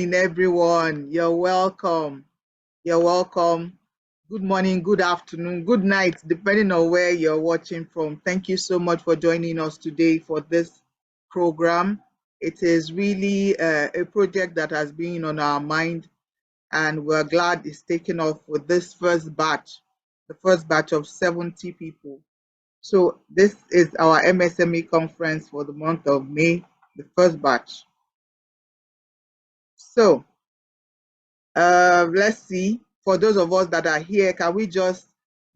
Everyone. You're welcome. You're welcome. Good morning, good afternoon, good night, depending on where you're watching from. Thank you so much for joining us today for this program. It is really a project that has been on our mind, and we're glad it's taken off with this first batch, the first batch of 70 people. So this is our MSME conference for the month of May, the first batch. So let's see, for those of us that are here, can we just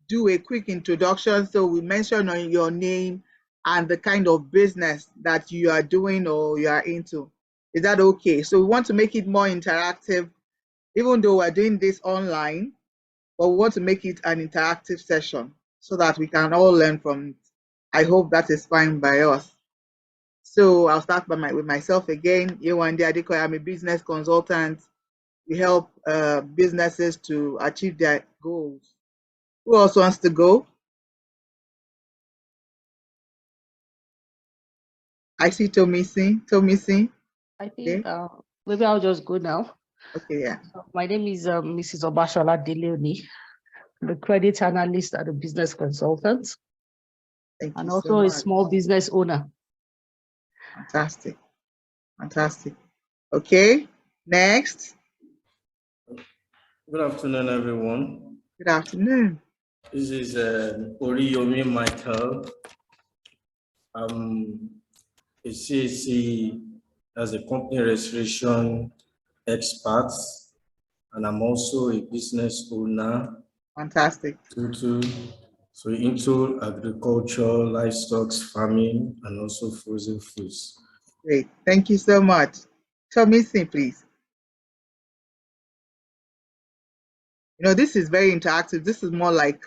do a quick introduction? So we mention on your name and the kind of business that you are doing or you are into. Is that okay? So we want to make it more interactive, even though we're doing this online, but we want to make it an interactive session so that we can all learn from it. I hope that is fine by us. So I'll start with myself again. Yewande Adekoya, I'm a business consultant. We help businesses to achieve their goals. Who else wants to go? I see Tomisi. I think maybe I'll just go now. Okay, yeah. So my name is Mrs. Obashola Deleoni. I'm a credit analyst and a business consultant. Thank you and so also much. a small business owner. Fantastic. Fantastic. Okay, next. Good afternoon, everyone. Good afternoon. This is Oriyomi Michael. I'm a CAC as a company registration expert, and I'm also a business owner. Fantastic. So into agriculture, livestock, farming, and also frozen foods. Great. Thank you so much. Tomisi, please. This is very interactive. This is more like,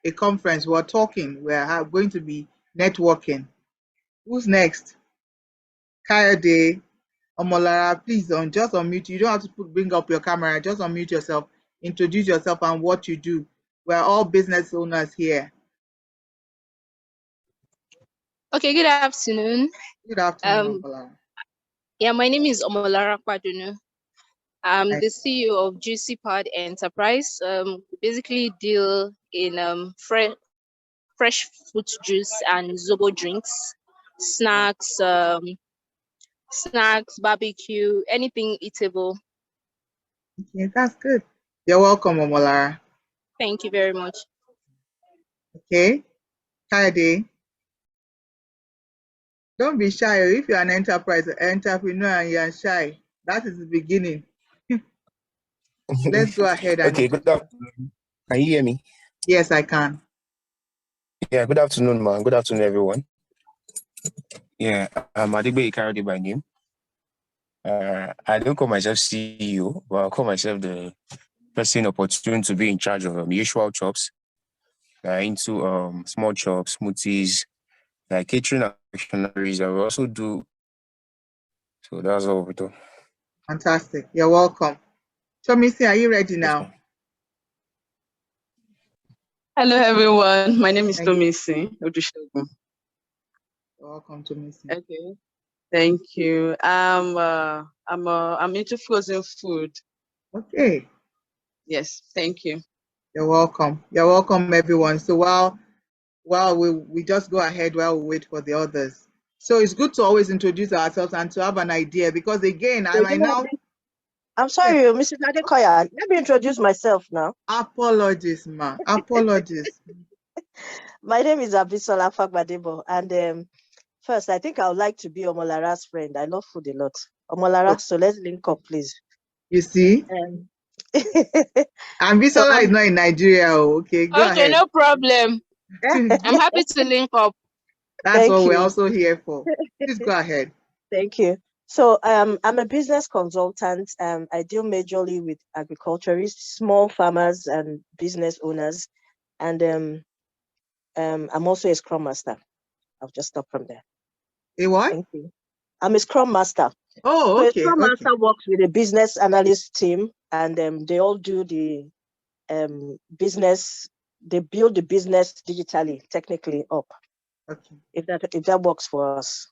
a conference. We're talking. We're going to be networking. Who's next? Kayode, Omolara, please just unmute. You don't have to bring up your camera. Just unmute yourself. Introduce yourself and what you do. We're all business owners here. Okay, good afternoon. Good afternoon, Omolara. Yeah, my name is Omolara Kwadunu. I'm the CEO of Juicy Pod Enterprise. We basically deal in fresh fruit juice and zobo drinks, snacks, barbecue, anything eatable. Okay, that's good. You're welcome, Omolara. Thank you very much. Okay, Kayode. Don't be shy. If you're an entrepreneur and you're shy, that is the beginning. Let's go ahead. Okay, good afternoon. Can you hear me? Yes, I can. Yeah, good afternoon, man. Good afternoon, everyone. Yeah, I'm Adigbe Ikarodi by name. I don't call myself CEO, but I'll call myself the person opportunity to be in charge of usual shops, into small shops, smoothies, like catering actionaries that we also do. So that's all we do. Fantastic. You're welcome. Tomisi, are you ready now? Hello, everyone. My name is Tomisi Odushogun. Welcome, Tomisi. Okay, thank you. I'm into frozen food. Okay. Yes, thank you. You're welcome. You're welcome, everyone. So while we just go ahead while we wait for the others. So it's good to always introduce ourselves and to have an idea, because again, I'm sorry, Mrs. Adekoya. Let me introduce myself now. Apologies, ma. Apologies. My name is Abisola Fagbadebo, and first, I think I would like to be Omolara's friend. I love food a lot. Omolara, so let's link up, please. You see? And Bisola is not in Nigeria. Okay, go ahead. Okay, no problem. I'm happy to link up. That's what we're also here for. Please go ahead. Thank you. So I'm a business consultant. I deal majorly with agriculturists, small farmers and business owners. And I'm also a Scrum Master. I'll just stop from there. A what? Thank you. I'm a Scrum Master. Oh, so okay. A Scrum Master works with a business analyst team, and they all do the business. They build the business digitally, technically up. Okay. If that works for us.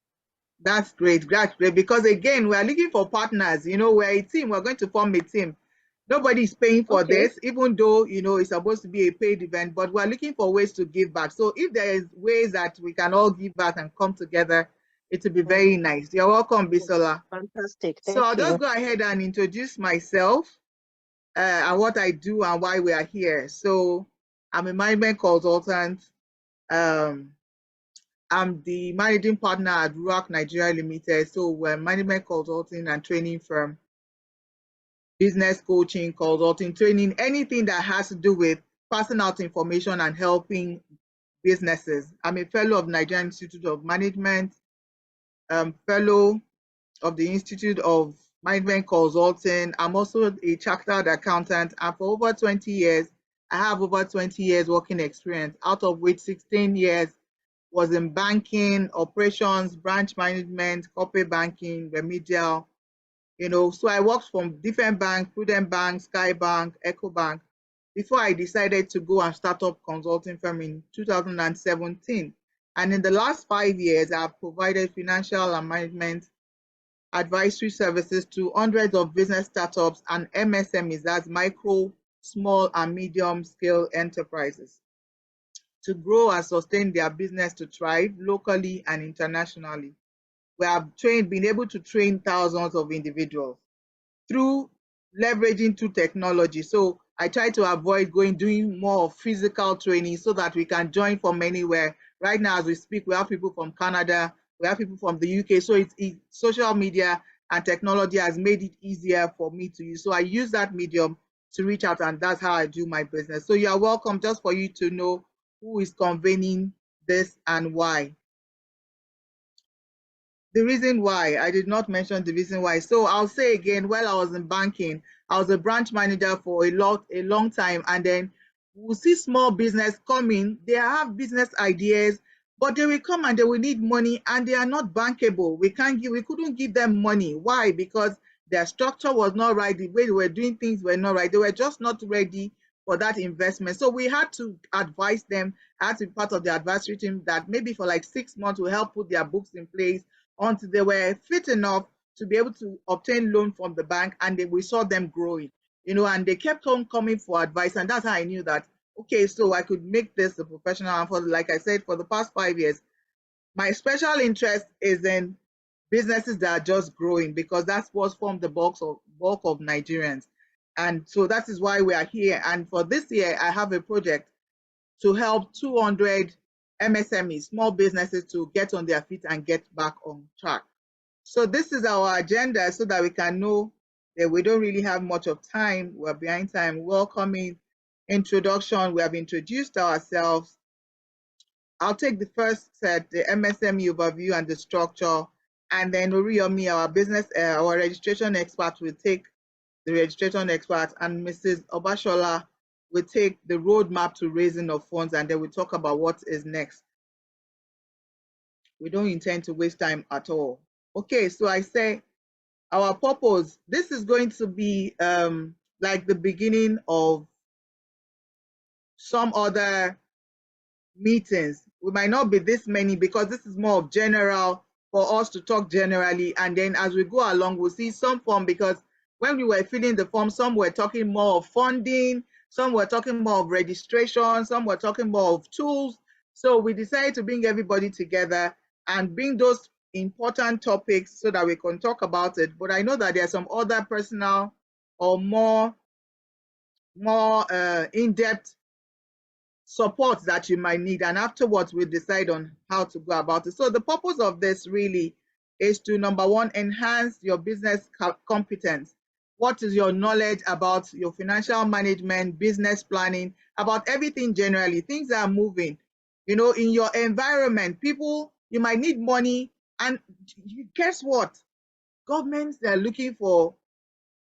That's great. That's great. Because again, we are looking for partners. You know, we're a team. We're going to form a team. Nobody is paying for Okay. this, even though, you know, it's supposed to be a paid event, but we're looking for ways to give back. So if there is ways that we can all give back and come together, it will be very nice. You're welcome, Bisola. Fantastic. So I'll Thank just you. go ahead and introduce myself and what I do and why we are here. So I'm a management consultant. Um, I'm the managing partner at RUAC Nigeria Limited. So we're a management consulting and training firm, business coaching, consulting, training, anything that has to do with passing out information and helping businesses. I'm a fellow of Nigerian Institute of Management, fellow of the Institute of Management Consulting. I'm also a chartered accountant, and for over 20 years, I have over 20 years working experience, out of which 16 years was in banking, operations, branch management, corporate banking, remedial, you know. So I worked from different banks, Prudent Bank, Sky Bank, Echo Bank, before I decided to go and start up consulting firm in 2017. And in the last 5 years, I've provided financial and management advisory services to hundreds of business startups and MSMEs, that's micro, small, and medium scale enterprises, to grow and sustain their business to thrive locally and internationally. We have been able to train thousands of individuals through leveraging through technology. So I try to avoid doing more of physical training so that we can join from anywhere. Right now, as we speak, we have people from Canada, we have people from the UK. So social media and technology has made it easier for me to use. So I use that medium to reach out, and that's how I do my business. So you're welcome, just for you to know who is convening this and why. The reason why, I did not mention the reason why. So I'll say again, while I was in banking, I was a branch manager for a long time, and then we'll see small business coming. They have business ideas, but they will come and they will need money, and they are not bankable. We couldn't give them money. Why? Because their structure was not right. The way they were doing things were not right. They were just not ready for that investment. So we had to advise them. I had to be part of the advisory team that maybe for like 6 months will help put their books in place until they were fit enough to be able to obtain loan from the bank, and we saw them growing, you know, and they kept on coming for advice. And that's how I knew that, okay, so I could make this a professional. And for, like I said, for the past 5 years, my special interest is in businesses that are just growing, because that's what formed the bulk of Nigerians. And so that is why we are here. And for this year, I have a project to help 200 MSMEs, small businesses, to get on their feet and get back on track. So this is our agenda, so that we can know that we don't really have much of time. We're behind time. Welcoming, introduction. We have introduced ourselves. I'll take the first set, the MSME overview and the structure, and then Oriyomi, our registration expert, will take the registration expert, and Mrs. Obashola will take the roadmap to raising of funds, and then we'll talk about what is next. We don't intend to waste time at all. Okay, so I say our purpose, this is going to be like the beginning of some other meetings. We might not be this many, because this is more of general, for us to talk generally, and then as we go along, we'll see some form, because when we were filling the form, some were talking more of funding, some were talking more of registration, some were talking more of tools. So we decided to bring everybody together and bring those important topics so that we can talk about it. But I know that there are some other personal or more in-depth support that you might need, and afterwards we'll decide on how to go about it. So the purpose of this really is to, number one, enhance your business competence. What is your knowledge about your financial management, business planning, about everything generally? Things are moving, you know, in your environment. People, you might need money, and guess what? Governments are looking for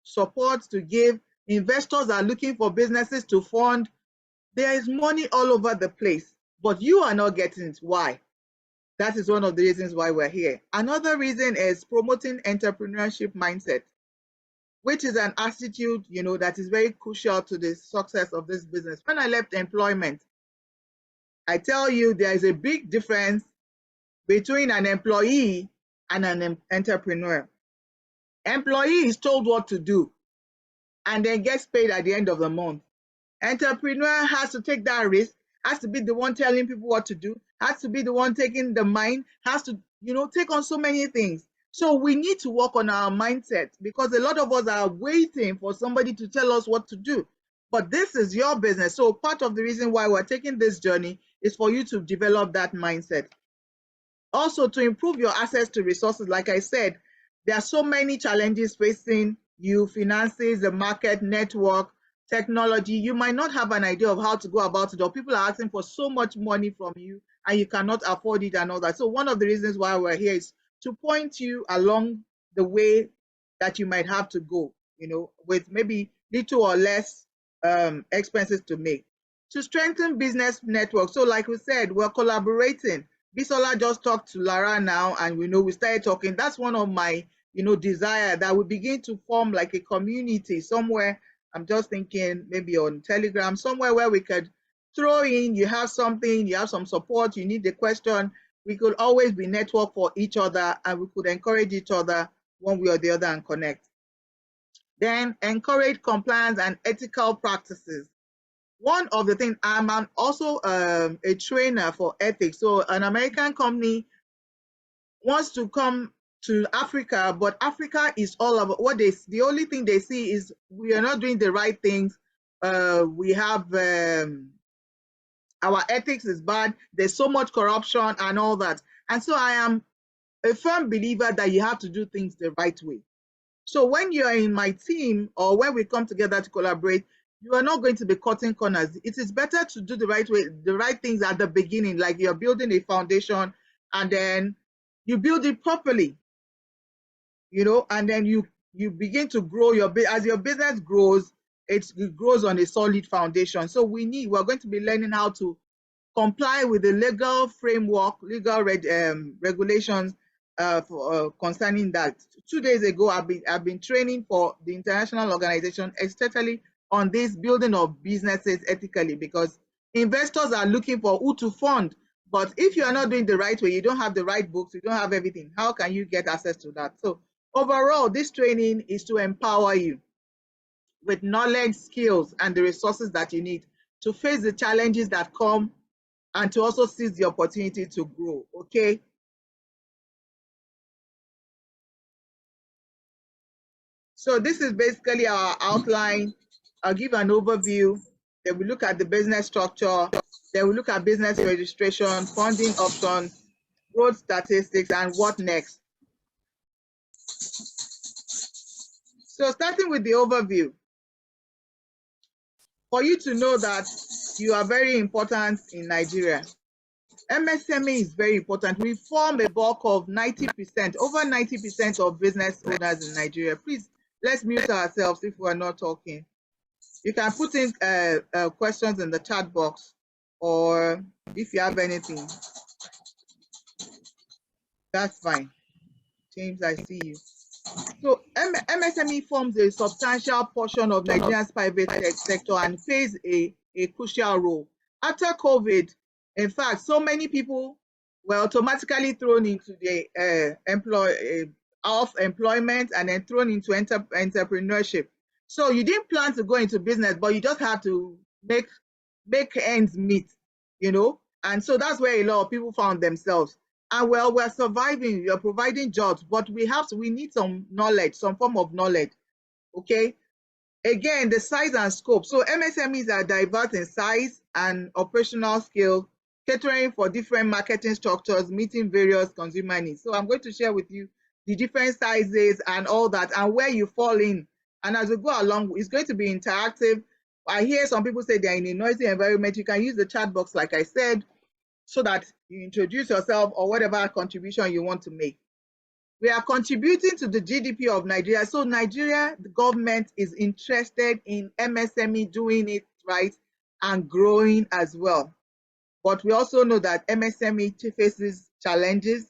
support to give. Investors are looking for businesses to fund. There is money all over the place, but you are not getting it. Why? That is one of the reasons why we're here. Another reason is promoting entrepreneurship mindset, which is an attitude, you know, that is very crucial to the success of this business. When I left employment, I tell you, there is a big difference between an employee and an entrepreneur. Employee is told what to do and then gets paid at the end of the month. Entrepreneur has to take that risk, has to be the one telling people what to do, has to be the one taking the mind, has to, take on so many things. So we need to work on our mindset because a lot of us are waiting for somebody to tell us what to do. But this is your business. So part of the reason why we're taking this journey is for you to develop that mindset. Also, to improve your access to resources, like I said, there are so many challenges facing you: finances, the market, network, technology. You might not have an idea of how to go about it, or people are asking for so much money from you and you cannot afford it and all that. So one of the reasons why we're here is to point you along the way that you might have to go, with maybe little or less expenses to make. To strengthen business network. So like we said, we're collaborating. Bisola just talked to Lara now, and we started talking. That's one of my desire, that we begin to form like a community somewhere. I'm just thinking maybe on Telegram, somewhere where we could throw in, you have something, you have some support, you need a question. We could always be network for each other, and we could encourage each other one way or the other and connect. Then encourage compliance and ethical practices. One of the things, I'm also a trainer for ethics. So an American company wants to come to Africa, but Africa is all about the only thing they see is we are not doing the right things. We have our ethics is bad. There's so much corruption and all that. And so I am a firm believer that you have to do things the right way. So when you're in my team, or when we come together to collaborate, you are not going to be cutting corners. It is better to do the right way, the right things at the beginning, like you're building a foundation, and then you build it properly, and then you begin to grow as your business grows, it grows on a solid foundation. So we're going to be learning how to comply with the legal framework, legal regulations concerning that. 2 days ago, I've been training for the international organization, especially on this building of businesses ethically, because investors are looking for who to fund. But if you are not doing the right way, you don't have the right books, you don't have everything, how can you get access to that? So overall, this training is to empower you with knowledge, skills, and the resources that you need to face the challenges that come, and to also seize the opportunity to grow, okay? So this is basically our outline. I'll give an overview. Then we look at the business structure. Then we look at business registration, funding options, growth statistics, and what next. So starting with the overview, for you to know that you are very important in Nigeria. MSME is very important. We form a bulk of 90%, over 90% of business owners in Nigeria. Please, let's mute ourselves if we're not talking. You can put in questions in the chat box, or if you have anything, that's fine. James, I see you. So MSME forms a substantial portion of Nigeria's private sector and plays a crucial role. After COVID, in fact, so many people were automatically thrown into the employment and then thrown into entrepreneurship. So you didn't plan to go into business, but you just had to make ends meet, and so that's where a lot of people found themselves. And well, we're surviving, we're providing jobs, but we need some knowledge, some form of knowledge, okay? Again, the size and scope. So MSMEs are diverse in size and operational skill, catering for different marketing structures, meeting various consumer needs. So I'm going to share with you the different sizes and all that, and where you fall in. And as we go along, it's going to be interactive. I hear some people say they're in a noisy environment. You can use the chat box, like I said, so that you introduce yourself or whatever contribution you want to make. We are contributing to the GDP of Nigeria. So Nigeria, the government is interested in MSME doing it right and growing as well. But we also know that MSME faces challenges,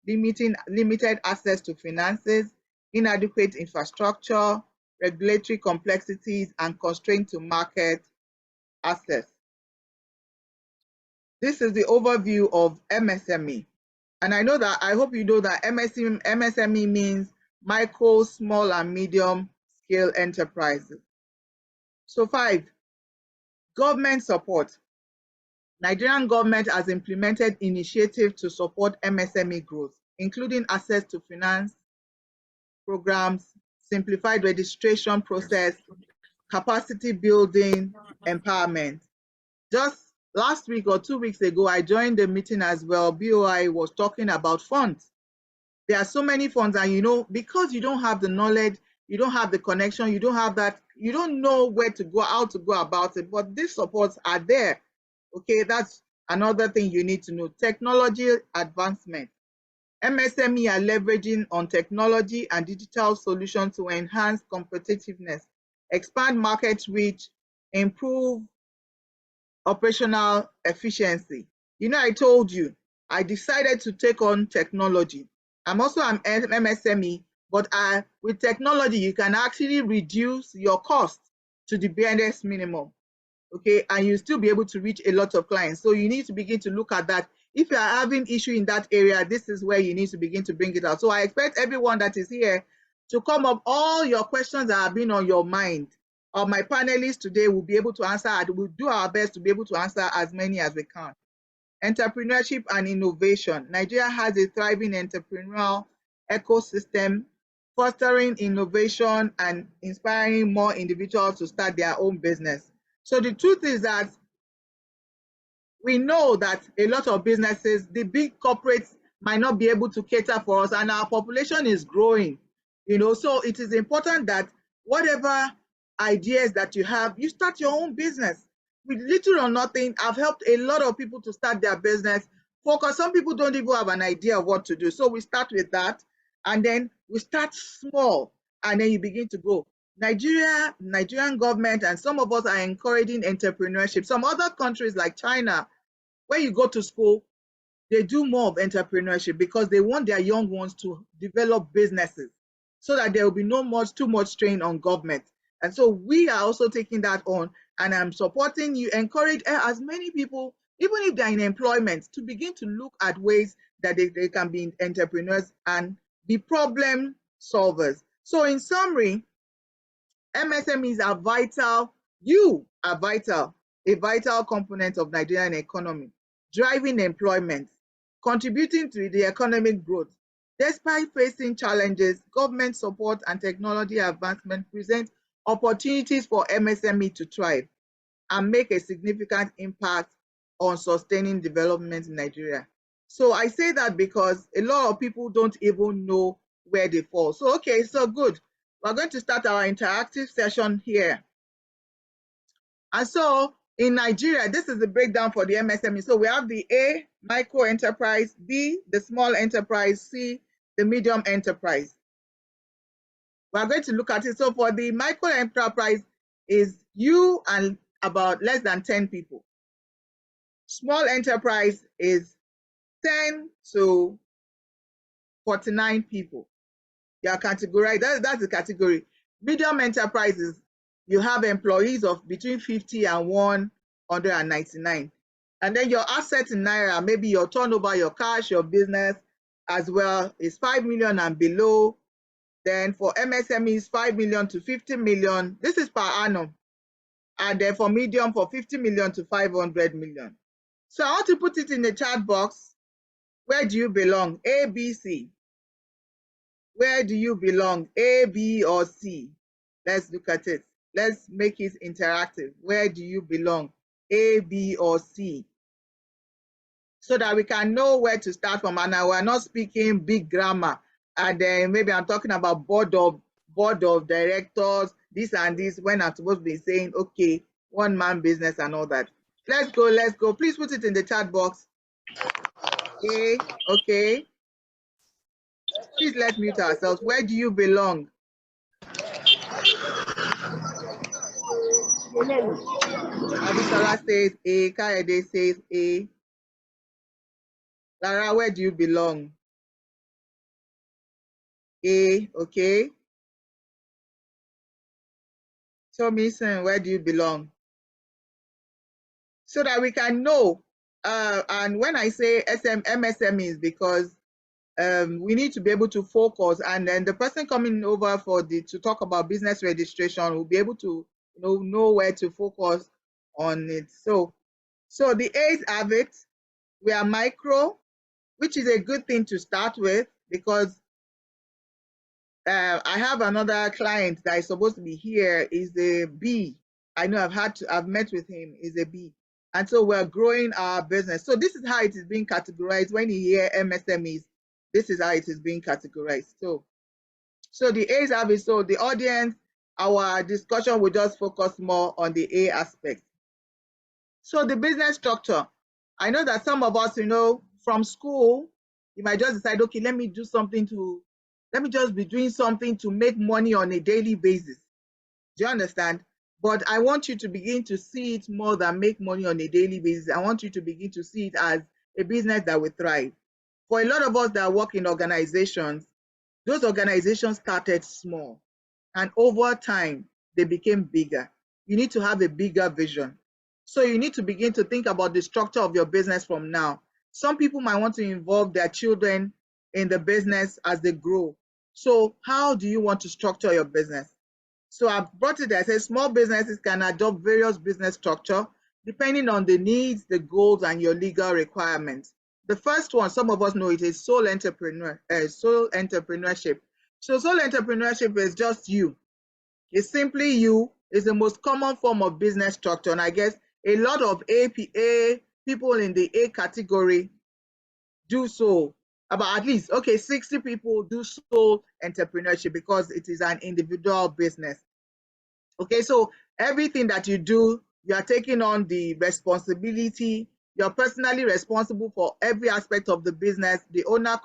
limited access to finances, inadequate infrastructure, regulatory complexities, and constraint to market access. This is the overview of MSME. And I know that, I hope you know that MSME means micro, small, and medium scale enterprises. So 5, government support. Nigerian government has implemented initiatives to support MSME growth, including access to finance programs, simplified registration process, capacity building, empowerment. Just last week or 2 weeks ago, I joined the meeting as well. BOI was talking about funds. There are so many funds, and you know, because you don't have the knowledge, you don't have the connection, you don't have that, you don't know where to go, how to go about it, but these supports are there. Okay, that's another thing you need to know. Technology advancement. MSME are leveraging on technology and digital solutions to enhance competitiveness, expand market reach, improve operational efficiency. You know, I told you, I decided to take on technology. I'm also an MSME, but with technology, you can actually reduce your cost to the barest minimum. Okay, and you still be able to reach a lot of clients. So you need to begin to look at that. If you are having issue in that area, this is where you need to begin to bring it out. So I expect everyone that is here to come up, all your questions that have been on your mind. My panelists today will be able to answer, and we'll do our best to be able to answer as many as we can. Entrepreneurship and innovation. Nigeria has a thriving entrepreneurial ecosystem, fostering innovation and inspiring more individuals to start their own business. So the truth is that we know that a lot of businesses, the big corporates might not be able to cater for us, and our population is growing, you know, so it is important that whatever ideas that you have, you start your own business. With little or nothing, I've helped a lot of people to start their business. Focus, some people don't even have an idea of what to do. So we start with that, and then we start small, and then you begin to grow. Nigerian government and some of us are encouraging entrepreneurship. Some other countries like China, when you go to school, they do more of entrepreneurship because they want their young ones to develop businesses so that there will be too much strain on government. And so we are also taking that on, and I'm supporting you, encourage as many people, even if they're in employment, to begin to look at ways that they can be entrepreneurs and be problem solvers. So in summary, MSMEs are vital. You are vital, a vital component of Nigerian economy, driving employment, contributing to the economic growth. Despite facing challenges, government support and technology advancement present opportunities for MSME to thrive and make a significant impact on sustaining development in Nigeria. So I say that because a lot of people don't even know where they fall. So, okay, so good. We're going to start our interactive session here. And so in Nigeria, this is the breakdown for the MSME. So we have the A, micro enterprise, B, the small enterprise, C, the medium enterprise. We're going to look at it. So for the micro enterprise is you and about less than 10 people. Small enterprise is 10 to 49 people. You are categorized, that's the category. Medium enterprises, you have employees of between 50 and 199. And then your asset in Naira, maybe your turnover, your cash, your business as well is 5 million and below. Then for MSMEs, 5 million to 50 million. This is per annum. And then for medium, for 50 million to 500 million. So I want to put it in the chat box. Where do you belong? A, B, C. Where do you belong? A, B, or C? Let's look at it. Let's make it interactive. Where do you belong? A, B, or C? So that we can know where to start from. And we're not speaking big grammar. And then maybe I'm talking about board of directors, this and this, when I'm supposed to be saying, okay, one-man business and all that. Let's go, let's go. Please put it in the chat box. A, okay. Please let's mute ourselves. Where do you belong? Abisola says A, Kayode says A. Lara, where do you belong? A, okay. Tomison, where do you belong? So that we can know. And when I say MSMEs, because we need to be able to focus, and then the person coming over to talk about business registration will be able to know where to focus on it. So the A's have it. We are micro, which is a good thing to start with, because I have another client that is supposed to be here, is a B. I know I've met with him, is a B. And so we're growing our business. So this is how it is being categorized. When you hear MSMEs, this is how it is being categorized. So the A's have it. So the audience, our discussion will just focus more on the A aspect. So the business structure. I know that some of us, from school, you might just decide, okay, let me just be doing something to make money on a daily basis. Do you understand? But I want you to begin to see it more than make money on a daily basis. I want you to begin to see it as a business that will thrive. For a lot of us that work in organizations, those organizations started small, and over time, they became bigger. You need to have a bigger vision. So you need to begin to think about the structure of your business from now. Some people might want to involve their children in the business as they grow. So how do you want to structure your business? So I've brought it there. I say small businesses can adopt various business structure depending on the needs, the goals, and your legal requirements. The first one, some of us know it, is sole entrepreneurship. So sole entrepreneurship is just you. It's simply you. It's the most common form of business structure. And I guess a lot of APA people in the A category do so. About at least, 60 people do sole entrepreneurship because it is an individual business. Okay, so everything that you do, you are taking on the responsibility. You're personally responsible for every aspect of the business. The owner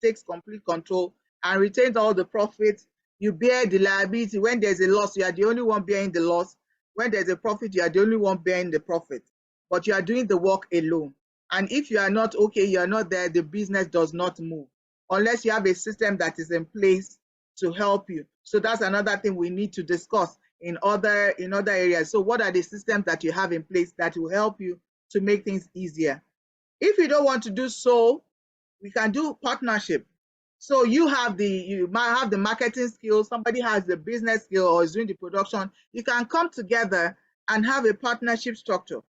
takes complete control and retains all the profits. You bear the liability. When there's a loss, you are the only one bearing the loss. When there's a profit, you are the only one bearing the profit. But you are doing the work alone. And if you are not you are not there, the business does not move unless you have a system that is in place to help you. So that's another thing we need to discuss in other areas. So what are the systems that you have in place that will help you to make things easier? If you don't want to do so, we can do partnership. So you might have the marketing skills, somebody has the business skill or is doing the production. You can come together and have a partnership structure.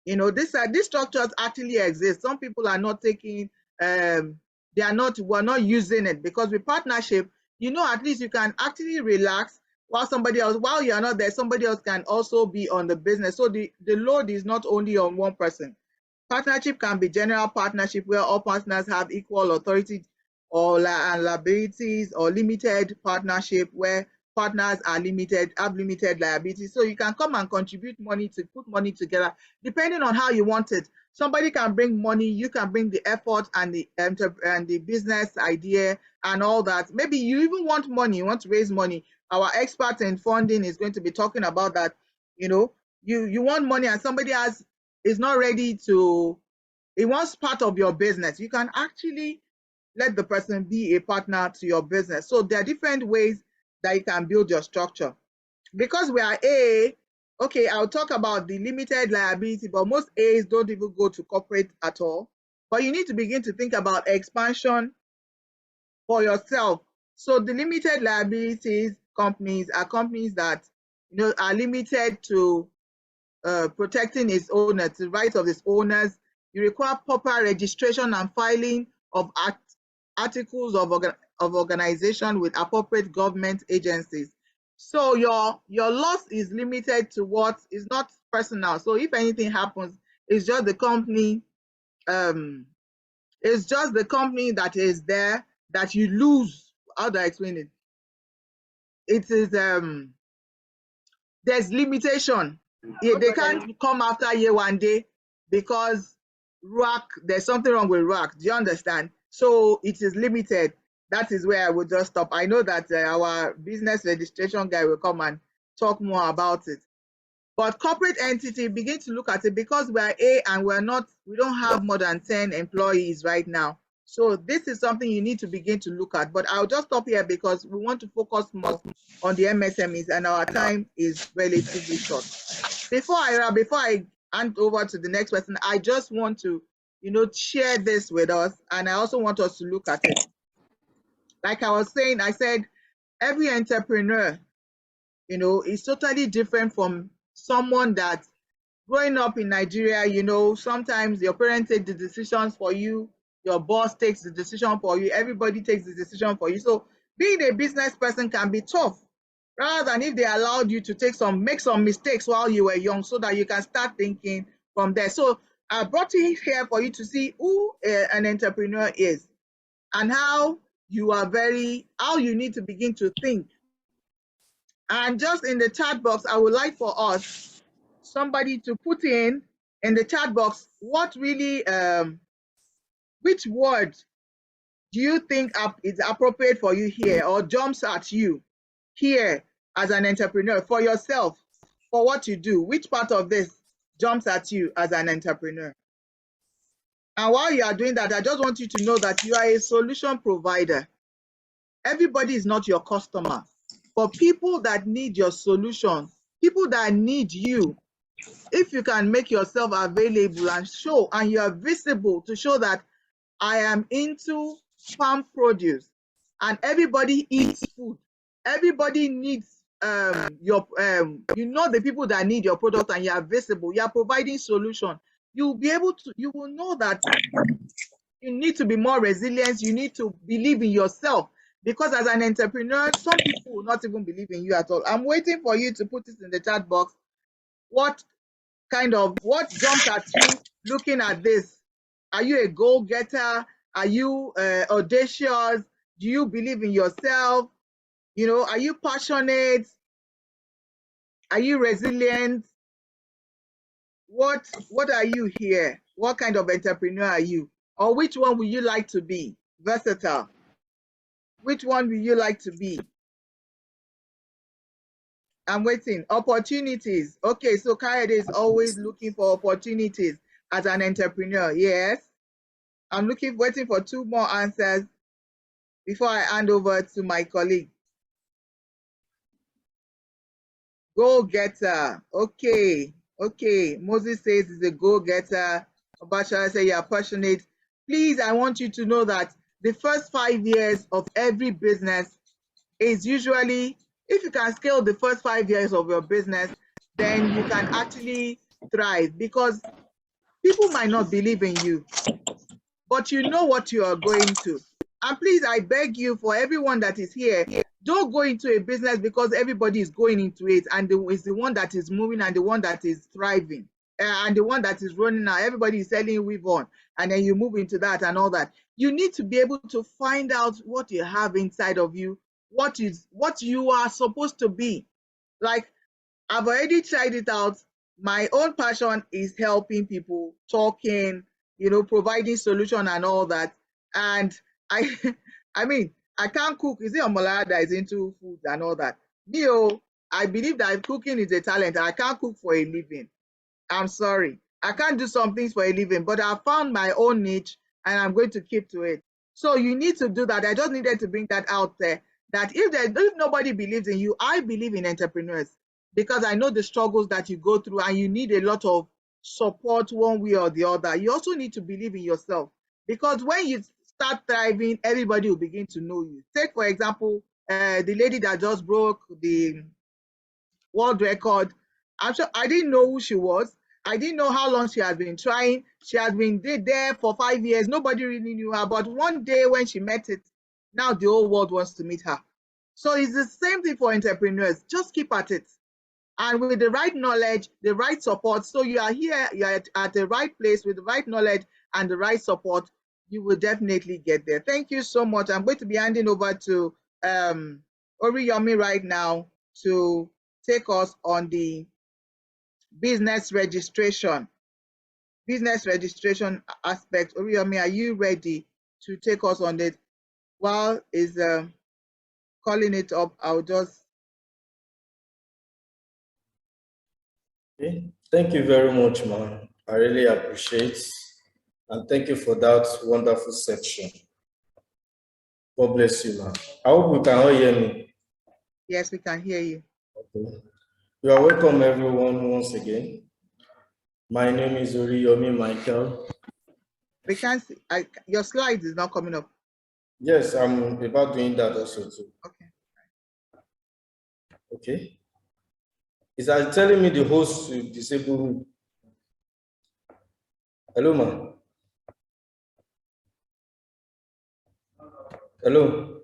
These structures actually exist. Some people are not taking, we're not using it, because with partnership, at least you can actually relax while you're not there, somebody else can also be on the business. So the load is not only on one person. Partnership can be general partnership where all partners have equal authority or liabilities, or limited partnership where partners have limited liabilities. So you can come and contribute money to put money together depending on how you want it. Somebody can bring money, you can bring the effort and the business idea and all that. Maybe you even want money, you want to raise money. Our expert in funding is going to be talking about that. You want money and somebody is not ready to, it wants part of your business. You can actually let the person be a partner to your business. So there are different ways that you can build your structure. Because we are I'll talk about the limited liability, but most A's don't even go to corporate at all. But you need to begin to think about expansion for yourself. So the limited liabilities companies are companies that are limited to protecting its owners, the rights of its owners. You require proper registration and filing of articles of organization with appropriate government agencies. So your loss is limited to what is not personal. So if anything happens, it's just the company. It's just the company that is there that you lose. How do I explain it? It is there's limitation. They can't come after you one day because there's something wrong with RAC. Do you understand? So it is limited. That is where I will just stop. I know that our business registration guy will come and talk more about it. But corporate entity, begin to look at it, because we are and we don't have more than 10 employees right now. So this is something you need to begin to look at. But I'll just stop here because we want to focus more on the MSMEs and our time is relatively short. Before I hand over to the next person, I just want to, share this with us. And I also want us to look at it. Like I was saying, I said, every entrepreneur, is totally different from someone that growing up in Nigeria, sometimes your parents take the decisions for you, your boss takes the decision for you, everybody takes the decision for you. So being a business person can be tough, rather than if they allowed you to make some mistakes while you were young so that you can start thinking from there. So I brought you here for you to see who an entrepreneur is and how you need to begin to think. And just in the chat box, I would like for us, somebody to put in the chat box, what really, which word do you think is appropriate for you here or jumps at you here as an entrepreneur for yourself, for what you do? Which part of this jumps at you as an entrepreneur? And while you are doing that, I just want you to know that you are a solution provider. Everybody is not your customer, but people that need your solution, people that need you, if you can make yourself available and show, and you are visible to show that I am into farm produce and everybody eats food, everybody needs the people that need your product, and you are visible, you are providing solution, you will know that you need to be more resilient, you need to believe in yourself, because as an entrepreneur, some people will not even believe in you at all. I'm waiting for you to put this in the chat box. What jumps at you looking at this? Are you a goal-getter? Are you audacious? Do you believe in yourself? Are you passionate? Are you resilient? What are you here? What kind of entrepreneur are you? Or which one would you like to be? Versatile. Which one would you like to be? I'm waiting. Opportunities. Okay, so Kayode is always looking for opportunities as an entrepreneur. Yes. I'm waiting for 2 more answers before I hand over to my colleague. Go-getter. Okay. Moses says he's a go-getter. Obasha says you are passionate. Please, I want you to know that the first 5 years of every business is usually, if you can scale the first 5 years of your business, then you can actually thrive, because people might not believe in you, but you know what you are going to. And please, I beg you, for everyone that is here, don't go into a business because everybody is going into it and is the one that is moving and the one that is thriving and the one that is running now. Everybody is selling weave on, and then you move into that and all that. You need to be able to find out what you have inside of you, what you are supposed to be. Like, I've already tried it out. My own passion is helping people, talking, providing solution and all that. And I mean, I can't cook. Is it Omolara that is into food and all that? I believe that cooking is a talent. I can't cook for a living. I'm sorry. I can't do some things for a living, but I found my own niche and I'm going to keep to it. So you need to do that. I just needed to bring that out there, that if nobody believes in you, I believe in entrepreneurs, because I know the struggles that you go through and you need a lot of support one way or the other. You also need to believe in yourself, because when you start thriving, everybody will begin to know you. Take, for example, the lady that just broke the world record. I'm sure I didn't know who she was. I didn't know how long she has been trying. She has been there for 5 years. Nobody really knew her. But one day when she met it, now the whole world wants to meet her. So it's the same thing for entrepreneurs. Just keep at it. And with the right knowledge, the right support, so you are here, you are at the right place with the right knowledge and the right support, you will definitely get there. Thank you so much. I'm going to be handing over to Oriyomi right now to take us on the business registration aspect. Oriyomi, are you ready to take us on it? While is calling it up, I'll just. Okay. Thank you very much, man. I really appreciate, and thank you for that wonderful section. God bless you, man. I hope you can all hear me. Yes, we can hear you. Okay. You are welcome, everyone, once again. My name is Oriyomi Michael. We can't see. Your slides is not coming up. Yes, I'm about doing that also too. Okay. Okay. Is that telling me the host to disable me? Hello, ma. Hello.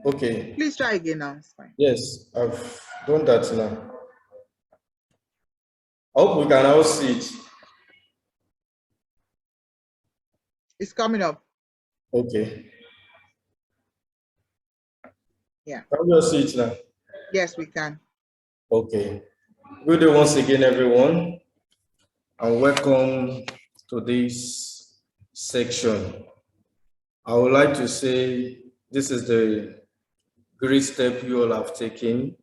Okay. Please try again now. It's fine. Yes, I've done that now. I hope we can all see it. It's coming up. Okay. Yeah. Can we all see it now? Yes, we can. Okay. Good day once again, everyone, and welcome to this section. I would like to say this is the great step you all have taken,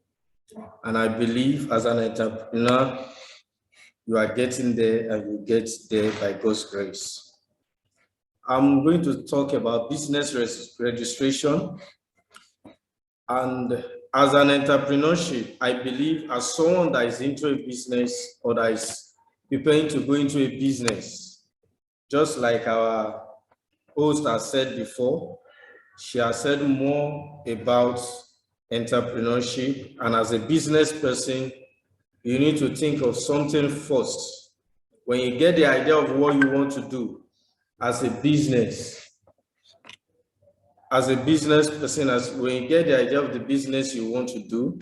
and I believe as an entrepreneur, you are getting there and you get there by God's grace. I'm going to talk about business registration. And as an entrepreneurship, I believe as someone that is into a business or that is preparing to go into a business, just like our host has said before, she has said more about entrepreneurship. And as a business person, you need to think of something first. When you get the idea of what you want to do as a business person, when you get the idea of the business you want to do,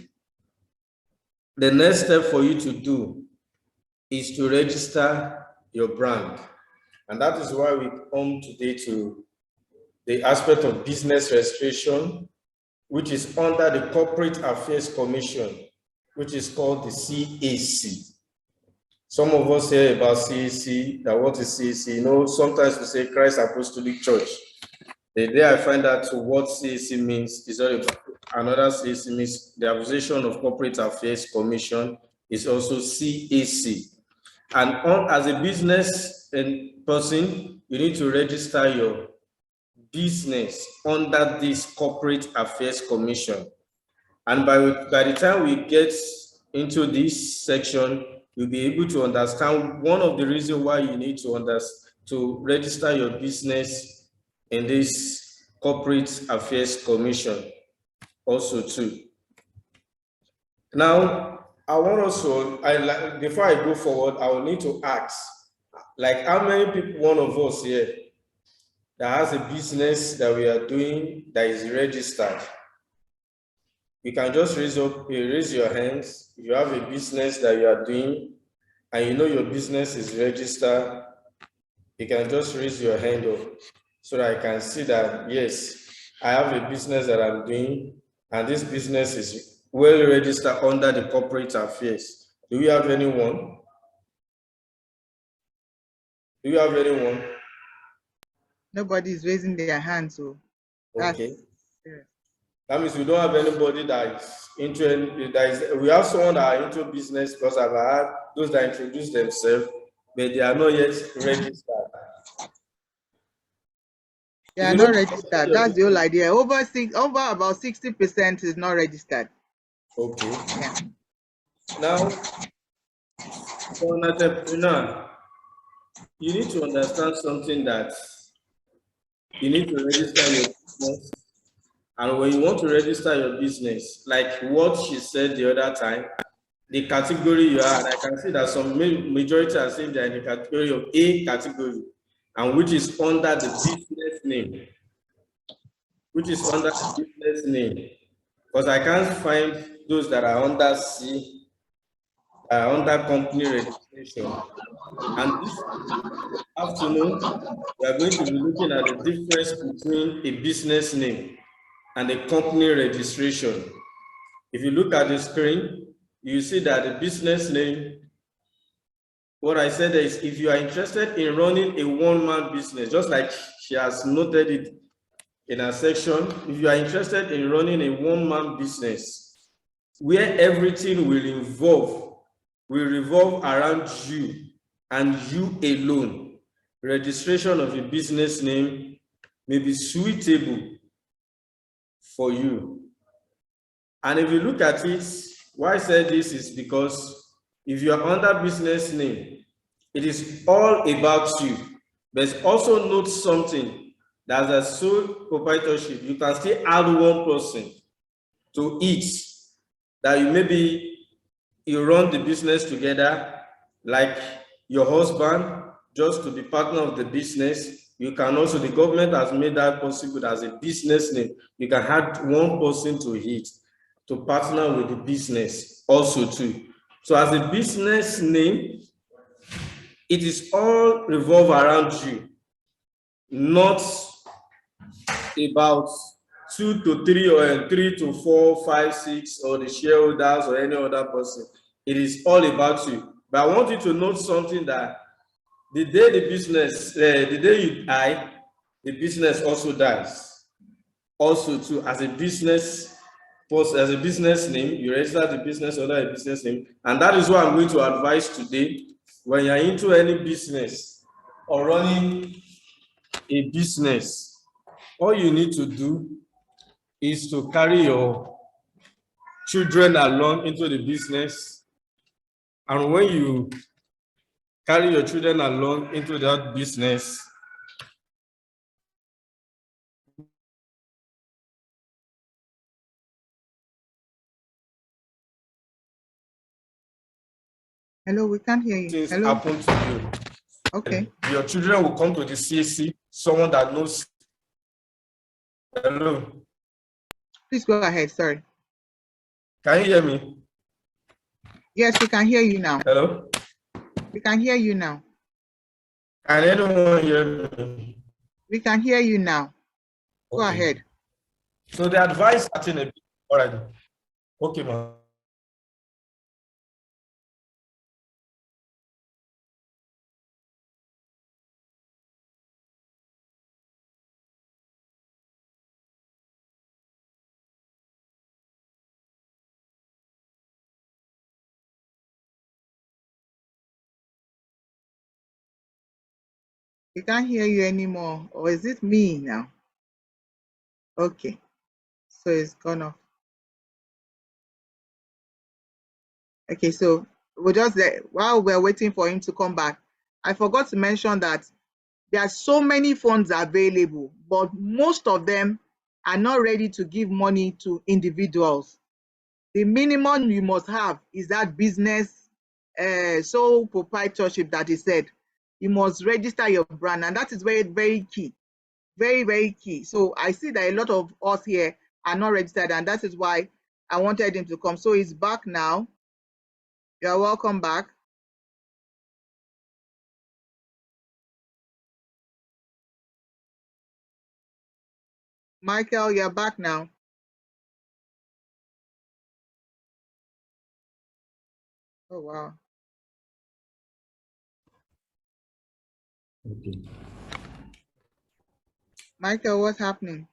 the next step for you to do is to register your brand. And that is why we come today to the aspect of business registration, which is under the Corporate Affairs Commission, which is called the CAC. Some of us hear about CAC, that what is CAC? You know, sometimes we say Christ Apostolic Church. The day I find out what CAC means is another CAC means the Association of Corporate Affairs Commission is also CAC. And as a business person, you need to register your business under this Corporate Affairs Commission. And by the time we get into this section, you'll be able to understand one of the reasons why you need to register your business in this Corporate Affairs Commission also too. Now, I want also, before I go forward, I will need to ask, like how many people, one of us here, that has a business that we are doing that is registered? You can just raise your hands. If you have a business that you are doing and you know your business is registered, you can just raise your hand up so that I can see that, yes, I have a business that I'm doing and this business is well registered under the corporate affairs. Do we have anyone? Do you have anyone? Nobody is raising their hand, so Okay. Yeah. That means we don't have anybody that is into, we have someone that are into business, because I've had those that introduce themselves, but they are not yet registered. They are not registered. That's the whole idea. Over about 60% is not registered. Okay. Yeah. Now, for an entrepreneur, you need to understand something that you need to register your business. And when you want to register your business, like what she said the other time, the category you are, and I can see that some majority are saying they're in the category of A category, and which is under the business name. Which is under the business name. Because I can't find those that are under C, under company registration. And this afternoon, we are going to be looking at the difference between a business name and a company registration. If you look at the screen, you see that the business name, what I said is, if you are interested in running a one-man business, just like she has noted it in our section, if you are interested in running a one-man business where everything will revolve around you and you alone, registration of a business name may be suitable for you. And if you look at it, why I said this is because if you are under business name, it is all about you. But also note something, that as a sole proprietorship, you can still add one person to each, that you maybe you run the business together, like your husband, just to be partner of the business. You can also, the government has made that possible as a business name. You can add one person to it to partner with the business also too. So as a business name, it is all revolve around you, not about 2 to 3 or 3 to 4, 5, 6, or the shareholders or any other person. It is all about you. But I want you to note something, that the day the business, the day you die, the business also dies. Also too, as a business name, you register the business under a business name. And that is what I'm going to advise today. When you're into any business or running a business, all you need to do is to carry your children along into the business. And when you carry your children along into that business, Hello, we can't hear you. things Hello. happen to you. Okay. Your children will come to the CAC, someone that knows. Hello. Please go ahead. Sorry. Can you hear me? Yes, we can hear you now. Hello. We can hear you now. Can anyone hear me? We can hear you now. Go Okay. ahead. So the advice starting a bit. All right. Okay, ma'am. We can't hear you anymore. Or is it me now? Okay. So it's gone off. Okay, so we'll just, while we're waiting for him to come back, I forgot to mention that there are so many funds available, but most of them are not ready to give money to individuals. The minimum you must have is that business sole proprietorship that he said. You must register your brand, and that is very, very key. Very, very key. So I see that a lot of us here are not registered, and that is why I wanted him to come. So he's back now. You're welcome back. Michael, you're back now. Oh, wow. Okay. Michael, what's happening?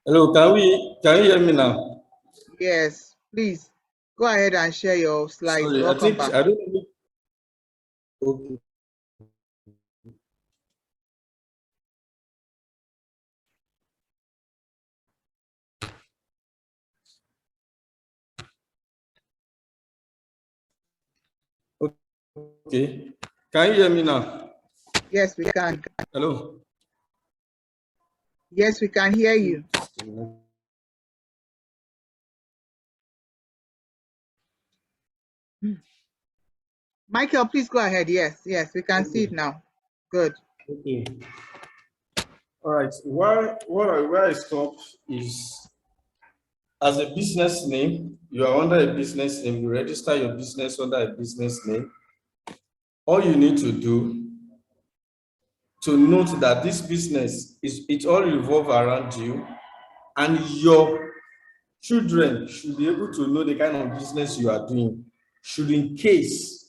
Hello, can you hear me now? Yes, please go ahead and share your slides. Sorry, Welcome back. I don't know. Okay. Okay. Can you hear me now? Yes, we can. Hello. Yes, we can hear you. Michael, please go ahead. Yes, we can see it now. Good. Okay. All right. Where I stopped is, as a business name, you are under a business name, you register your business under a business name. All you need to do to note that this business it all revolve around you, and your children should be able to know the kind of business you are doing. Should, in case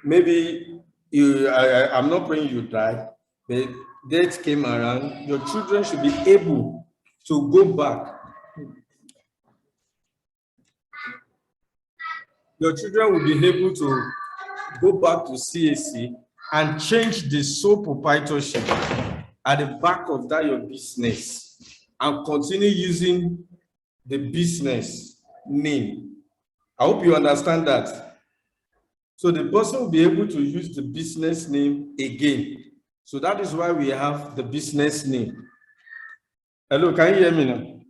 maybe I'm not praying you die, but death came around, your children should be able to go back. Your children will be able to go back to CAC and change the sole proprietorship at the back of that your business, and continue using the business name. I hope you understand that. So the person will be able to use the business name again. So that is why we have the business name. Hello, can you hear me now?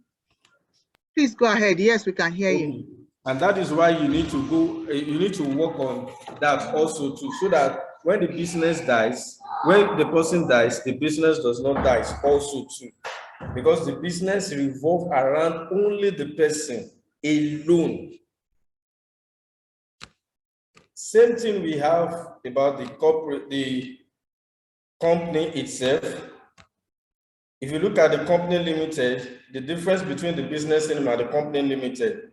Please go ahead. Yes, we can hear you. And that is why you need to go, you need to work on that also too, so that when the business dies, when the person dies, the business does not die also too. Because the business revolves around only the person alone. Same thing we have about the corporate, the company itself. If you look at the company limited, the difference between the business name and the company limited,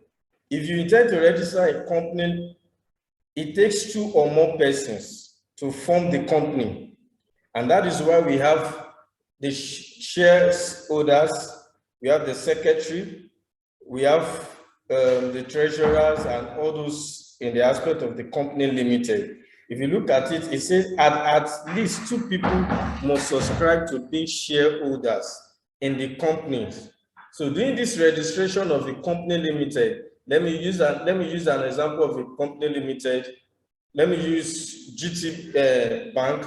if you intend to register a company, it takes 2 or more persons to form the company. And that is why we have the shareholders, we have the secretary, we have the treasurers and all those in the aspect of the company limited. If you look at it, it says at least 2 people must subscribe to being shareholders in the companies. So doing this registration of the company limited, let me use an example of a company limited. Let me use GT Bank.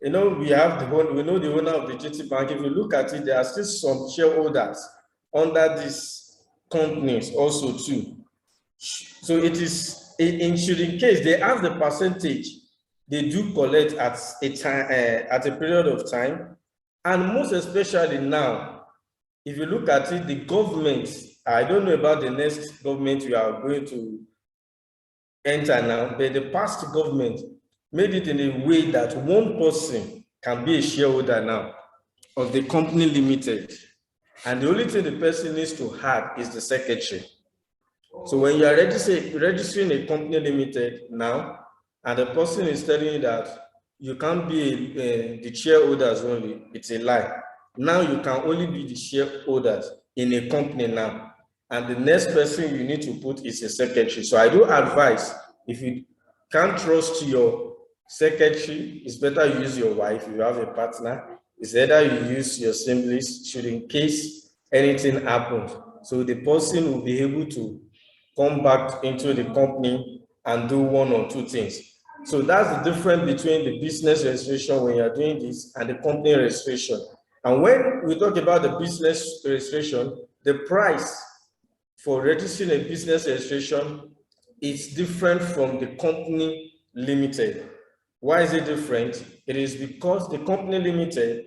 You know, we know the owner of the GT Bank. If you look at it, there are still some shareholders under these companies also too. So it is in case they have the percentage they do collect at a time, at a period of time, and most especially now, if you look at it, the government, I don't know about the next government we are going to enter now, but the past government made it in a way that one person can be a shareholder now of the company limited. And the only thing the person needs to have is the secretary. So when you are registering a company limited now, and the person is telling you that you can't be the shareholders only, it's a lie. Now you can only be the shareholders in a company now. And the next person you need to put is a secretary. So I do advise, if you can't trust your secretary, it's better you use your wife if you have a partner. It's either you use your siblings, should in case anything happens. So the person will be able to come back into the company and do 1 or 2 things. So that's the difference between the business registration when you're doing this and the company registration. And when we talk about the business registration, the price for registering a business registration is different from the company limited. Why is it different? It is because the company limited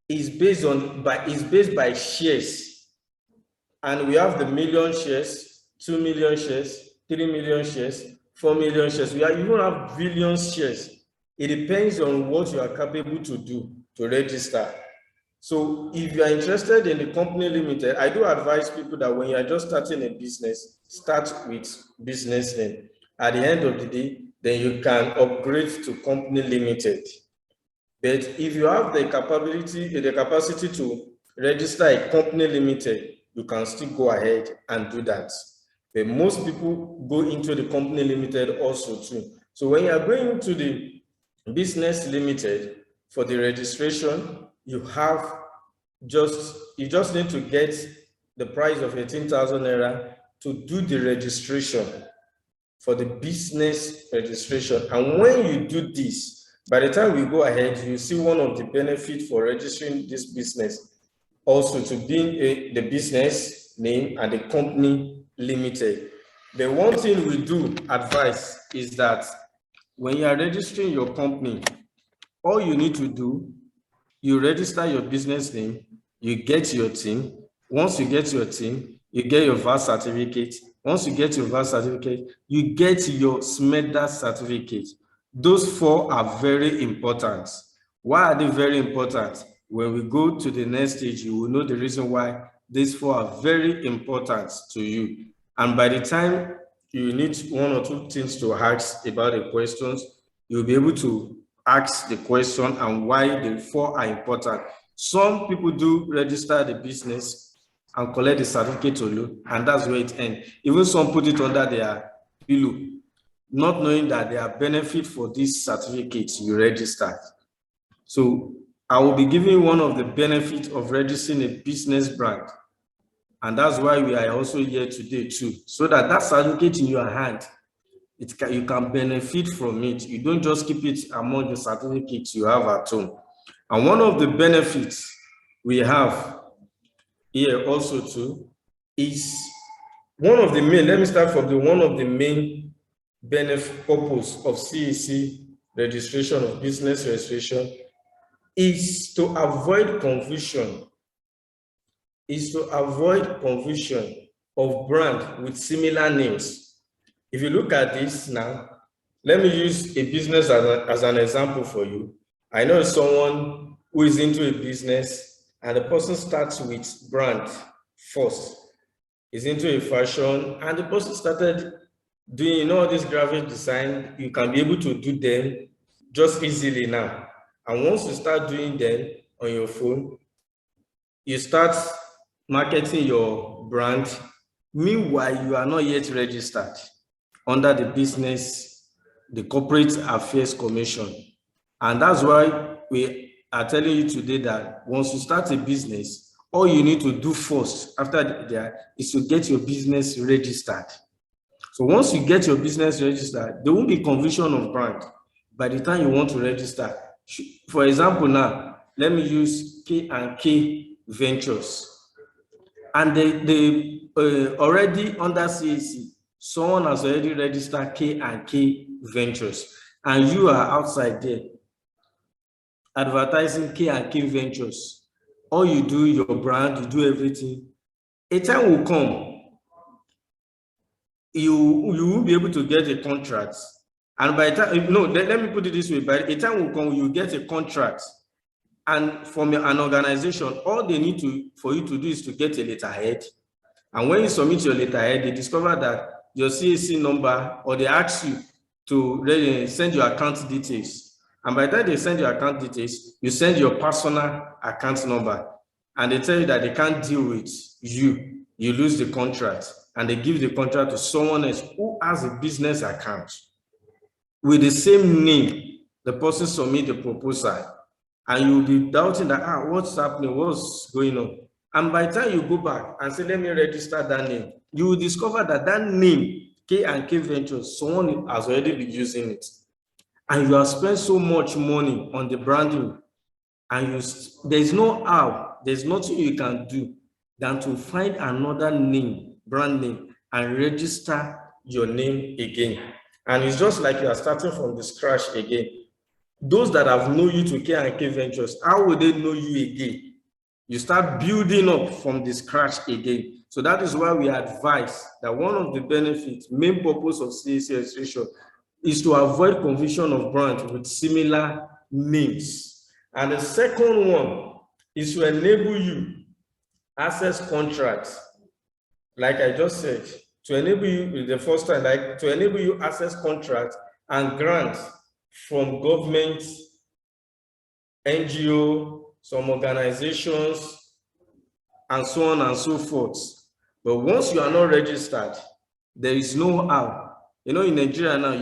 is based by shares. And we have the million shares, 2 million shares, 3 million shares, 4 million shares. We even have billion shares. It depends on what you are capable to do to register. So if you are interested in the company limited, I do advise people that when you are just starting a business, start with business name. At the end of the day, then you can upgrade to company limited. But if you have the capacity to register a company limited, you can still go ahead and do that. But most people go into the company limited also too. So when you are going to the business limited for the registration, you just need to get the price of 18,000 naira to do the registration for the business registration. And when you do this, by the time we go ahead, you see one of the benefits for registering this business also to be the business name and the company limited. The one thing we do advise is that when you are registering your company, all you need to do, you register your business name, you get your team. Once you get your team, you get your VAT certificate. Once you get your VAT certificate, you get your SMEDA certificate. Those 4 are very important. Why are they very important? When we go to the next stage, you will know the reason why these 4 are very important to you. And by the time you need 1 or 2 things to ask about the questions, you'll be able to ask the question and why the 4 are important. Some people do register the business and collect the certificate alone, and that's where it ends. Even some put it under their pillow, not knowing that there are benefits for these certificates you registered. So I will be giving one of the benefits of registering a business brand. And that's why we are also here today too, so that that certificate in your hand, you can benefit from it. You don't just keep it among the certificates you have at home. And one of the benefits we have here also too is one of the main, let me start from one of the main benefit purpose of CAC registration, of business registration, is to avoid confusion. Of brand with similar names. If you look at this now, let me use a business as an example for you. I know someone who is into a business and the person starts with brand first, is into a fashion, and the person started doing all this graphic design. You can be able to do them just easily now. And once you start doing them on your phone, you start marketing your brand. Meanwhile, you are not yet registered under the Corporate Affairs Commission. And that's why we are telling you today that once you start a business, all you need to do first after that is to get your business registered. So once you get your business registered, there won't be confusion of brand by the time you want to register. For example, now, let me use K&K Ventures. And they already under CAC, someone has already registered K&K Ventures, and you are outside there advertising K&K Ventures. All you do, your brand, you do everything. A time will come, you will be able to get a contract. And by the time, no, let me put it this way, by a time will come, you get a contract. And from an organization, all they need for you to do is to get a letterhead. And when you submit your letterhead, they discover that your CAC number, or they ask you to send your account details. And by the time they send your account details, you send your personal account number. And they tell you that they can't deal with you. You lose the contract. And they give the contract to someone else who has a business account with the same name. The person submit the proposal. And you'll be doubting that, what's happening? What's going on? And by the time you go back and say, let me register that name, you will discover that that name, K&K Ventures, someone has already been using it. And you have spent so much money on the branding, and there's no how, there's nothing you can do than to find another name, brand name, and register your name again. And it's just like you are starting from the scratch again. Those that have known you to K&K Ventures, how will they know you again? You start building up from the scratch again. So that is why we advise that one of the benefits, main purpose of CAC registration is to avoid confusion of brands with similar names. And the second one is to enable you access contracts. Like I just said, to enable you, the first time, like to enable you access contracts and grants from government, NGO, some organizations, and so on and so forth. But once you are not registered, there is no how. You know, in Nigeria now,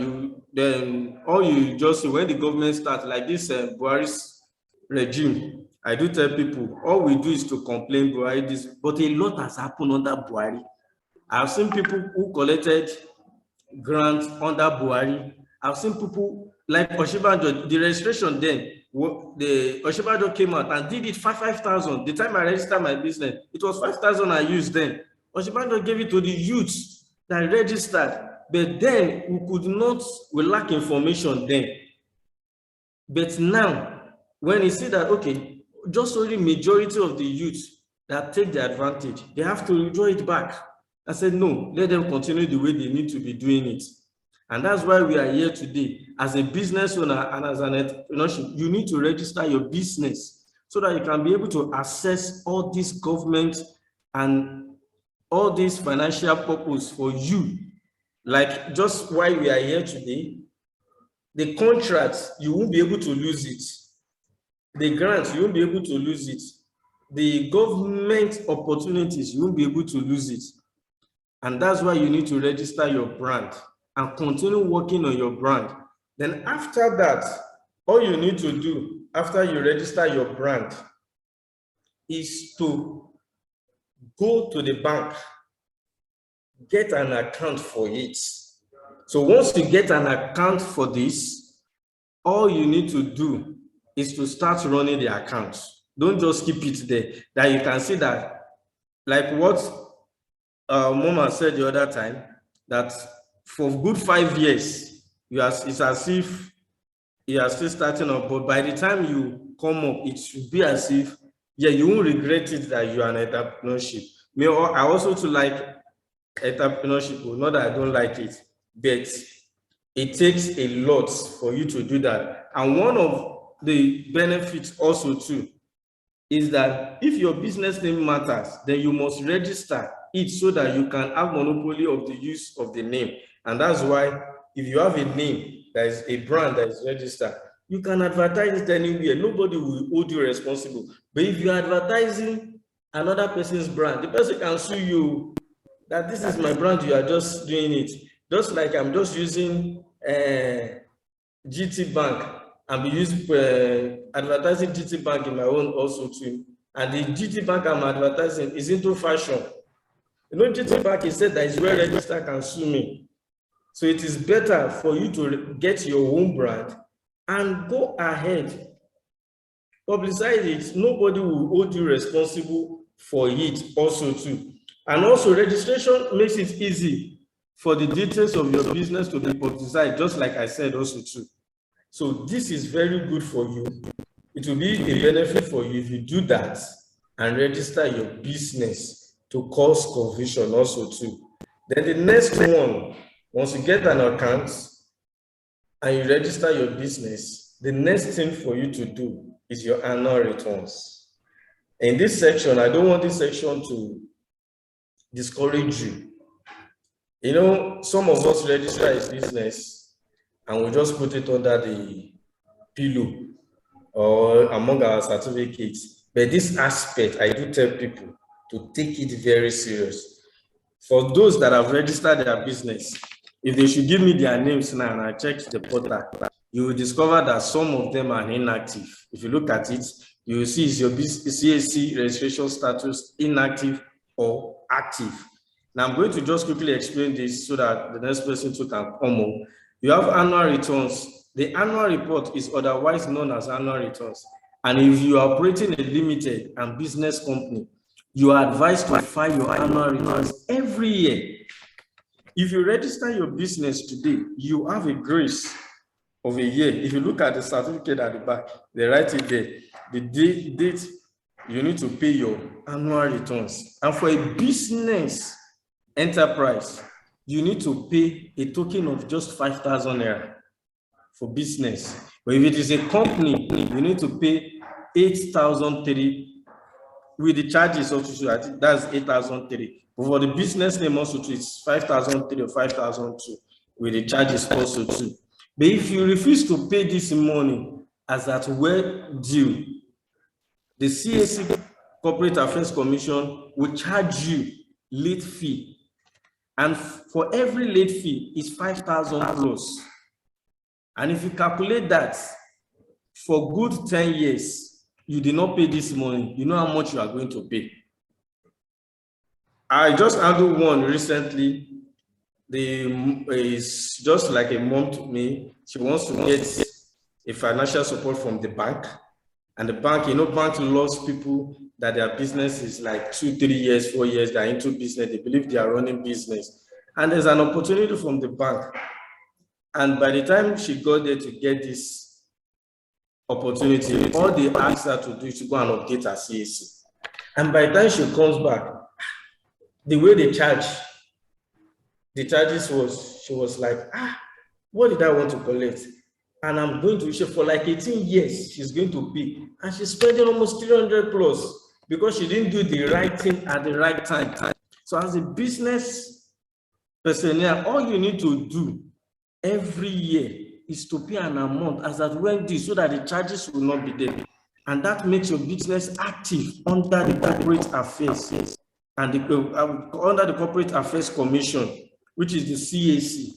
all you just see when the government starts like this Buhari's regime, I do tell people, all we do is to complain Buhari this, but a lot has happened under Buhari. I've seen people who collected grants under Buhari. I've seen people like Oshibanjo, the registration then, the Oshibanjo came out and did it 5,000. The time I registered my business, it was 5,000 I used then. Oshibanjo gave it to the youths that registered, but then we lack information then. But now, when you see that, okay, just only majority of the youths that take the advantage, they have to withdraw it back. I said, no, let them continue the way they need to be doing it. And that's why we are here today. As a business owner and as an entrepreneur, you need to register your business so that you can be able to access all this government and all these financial purpose for you. Like just why we are here today, the contracts, you won't be able to lose it. The grants, you won't be able to lose it. The government opportunities, you won't be able to lose it. And that's why you need to register your brand and continue working on your brand. Then after that, all you need to do after you register your brand is to go to the bank, get an account for it. So once you get an account for this, all you need to do is to start running the account. Don't just keep it there. That you can see that, like what Mama said the other time, that for good 5 years, it's as if you are still starting up, but by the time you come up, it should be as if, yeah, you won't regret it that you are an entrepreneurship. I also too like entrepreneurship, not that I don't like it, but it takes a lot for you to do that. And one of the benefits also too is that if your business name matters, then you must register it so that you can have monopoly of the use of the name. And that's why if you have a name that is a brand that is registered, you can advertise it anywhere. Nobody will hold you responsible. But if you're advertising another person's brand, the person can sue you that this is my brand, you are just doing it. Just like I'm just using GT Bank and be using advertising GT Bank in my own also too. And the GT Bank I'm advertising is into fashion. You know, GT Bank is said that is where register can sue me. So it is better for you to get your own brand and go ahead, publicize it. Nobody will hold you responsible for it also too. And also registration makes it easy for the details of your business to be publicized, just like I said also too. So this is very good for you. It will be a benefit for you if you do that and register your business to cause confusion also too. Then the next one, once you get an account and you register your business, the next thing for you to do is your annual returns. In this section, I don't want this section to discourage you. You know, some of us register a business and we just put it under the pillow or among our certificates. But this aspect, I do tell people to take it very serious. For those that have registered their business, if they should give me their names now and I check the portal, you will discover that some of them are inactive. If you look at it, you will see is your CAC registration status inactive or active. Now I'm going to just quickly explain this so that the next person too can come on. You have annual returns. The annual report is otherwise known as annual returns. And if you are operating a limited and business company, you are advised to file your annual returns every year. If you register your business today, you have a grace of a year. If you look at the certificate at the back, they write it there. The date you need to pay your annual returns. And for a business enterprise, you need to pay a token of just 5,000 naira for business. But if it is a company, you need to pay 8,003 with the charges also. I think that's 8,003. But for the business name also, it's 5,003 or 5,002 with the charges also too. But if you refuse to pay this money as at well due, the CAC Corporate Affairs Commission will charge you late fee. And for every late fee is 5,000 plus. And if you calculate that for good 10 years, you did not pay this money, you know how much you are going to pay. I just handled one recently. Is just like a mom to me. She wants to get a financial support from the bank. And the bank, you know, bank loves people that their business is like 2, 3 years, 4 years, they're into business, they believe they are running business. And there's an opportunity from the bank. And by the time she got there to get this opportunity, all they asked her to do is to go and update her CAC. And by the time she comes back, the way they charge, the charges was, she was like, what did I want to collect? And I'm going to issue for like 18 years, she's going to pay. And she's spending almost 300 plus because she didn't do the right thing at the right time. So as a business personnel, all you need to do every year is to pay an amount as at when due so that the charges will not be there. And that makes your business active under the corporate affairs and under the Corporate Affairs Commission, which is the CAC,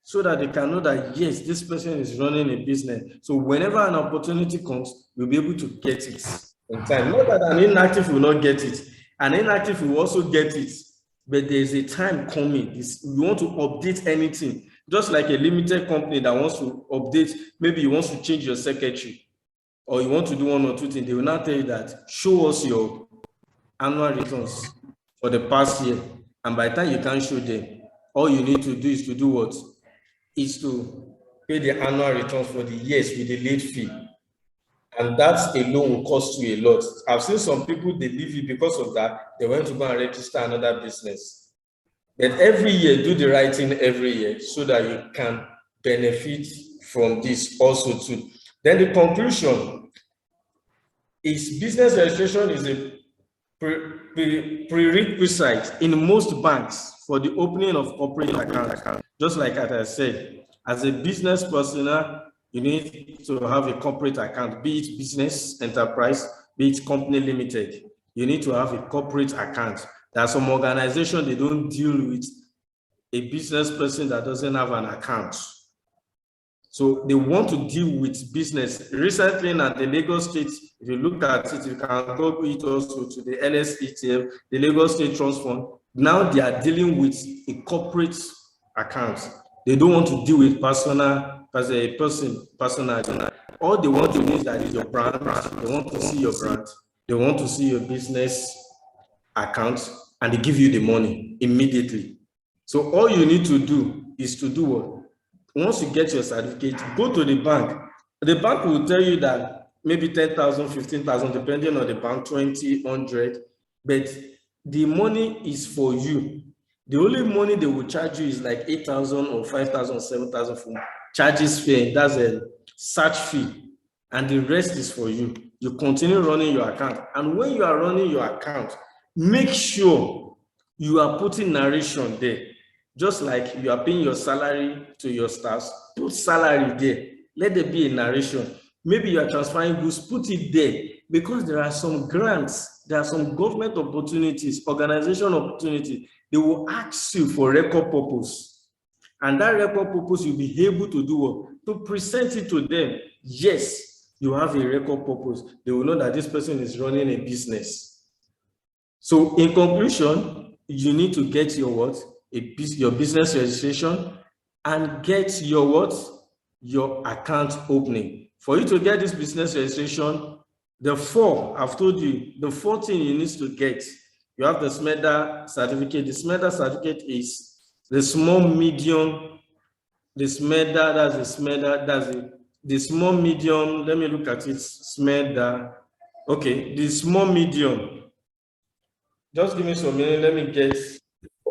so that they can know that, yes, this person is running a business. So whenever an opportunity comes, we'll be able to get it in time. Not that an inactive will not get it. An inactive will also get it, but there's a time coming. You want to update anything, just like a limited company that wants to update, maybe you want to change your secretary, or you want to do one or two things, they will now tell you that, show us your annual returns for the past year. And by the time you can't show them, all you need to do is to do what? Is to pay the annual returns for the years with the late fee. And that alone will cost you a lot. I've seen some people, they leave you because of that. They went to go and register another business. But every year, do the right thing every year so that you can benefit from this also too. Then the conclusion is business registration is a prerequisite in most banks for the opening of corporate accounts. Just like as I said, as a business personnel, you need to have a corporate account, be it business enterprise, be it company limited. You need to have a corporate account. There are some organizations, they don't deal with a business person that doesn't have an account. So they want to deal with business. Recently in the Lagos State, if you look at it, you can go it also to the LSETF, the Lagos State Trust Fund. Now they are dealing with a corporate account. They don't want to deal with personal, as a person, personal. All they want to do is that is your brand. They want to see your brand. They want to see your business account, and they give you the money immediately. So all you need to do is to do what? Once you get your certificate, go to the bank. The bank will tell you that maybe 10,000, 15,000, depending on the bank, 20, 100, but the money is for you. The only money they will charge you is like 8,000 or 5,000, 7,000 for charges fee. That's a search fee. And the rest is for you. You continue running your account. And when you are running your account, make sure you are putting narration there. Just like you are paying your salary to your staffs, put salary there. Let there be a narration. Maybe you are transferring goods, put it there, because there are some grants, there are some government opportunities, organization opportunities. They will ask you for record purpose. And that record purpose, you'll be able to do what? To present it to them. Yes, you have a record purpose. They will know that this person is running a business. So in conclusion, you need to get your what? Your business registration and get your what? Your account opening. For you to get this business registration, I've told you, the 4 thing you need to get. You have the SMEDA certificate. The SMEDA certificate is the small medium, the SMEDA, that's the SMEDA, that's the small medium. Let me look at it, SMEDA. Okay, the small medium. Just give me some minute, let me get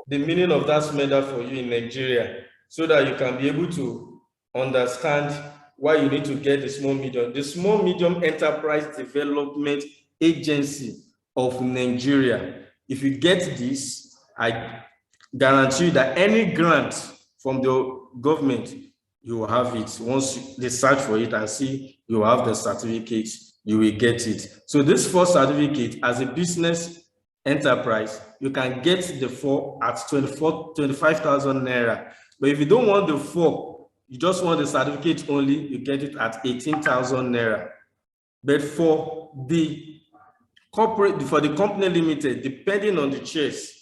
the meaning of that SMEDA for you in Nigeria, so that you can be able to understand why you need to get the small medium. The Small Medium Enterprise Development Agency of Nigeria. If you get this, I guarantee you that any grant from the government, you will have it. Once they search for it and see you have the certificate, you will get it. So this 4 certificate, as a business enterprise, you can get the 4 at 25,000 naira. But if you don't want the 4, you just want the certificate only, you get it at 18,000 naira. But for the corporate, for the company limited, depending on the shares,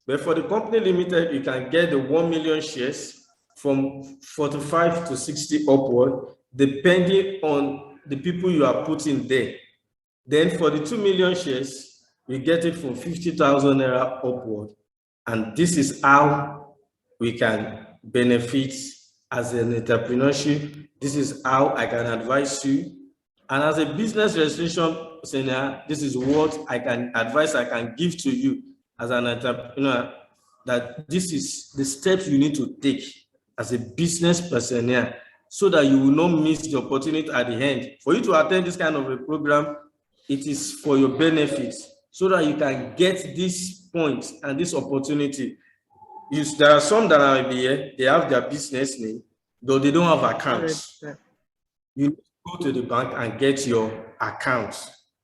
but for the company limited, you can get the 1 million shares from 45 to 60 upward, depending on the people you are putting there. Then for the 2 million shares, we get it from 50,000 naira upward. And this is how we can benefit as an entrepreneurship. This is how I can advise you. And as a business registration senior, this is what I can advise, I can give to you as an entrepreneur, that this is the steps you need to take as a business personnel, so that you will not miss the opportunity at the end. For you to attend this kind of a program, it is for your benefit, so that you can get this point and this opportunity. There are some that are here, they have their business name, though they don't have accounts. You need to go to the bank and get your account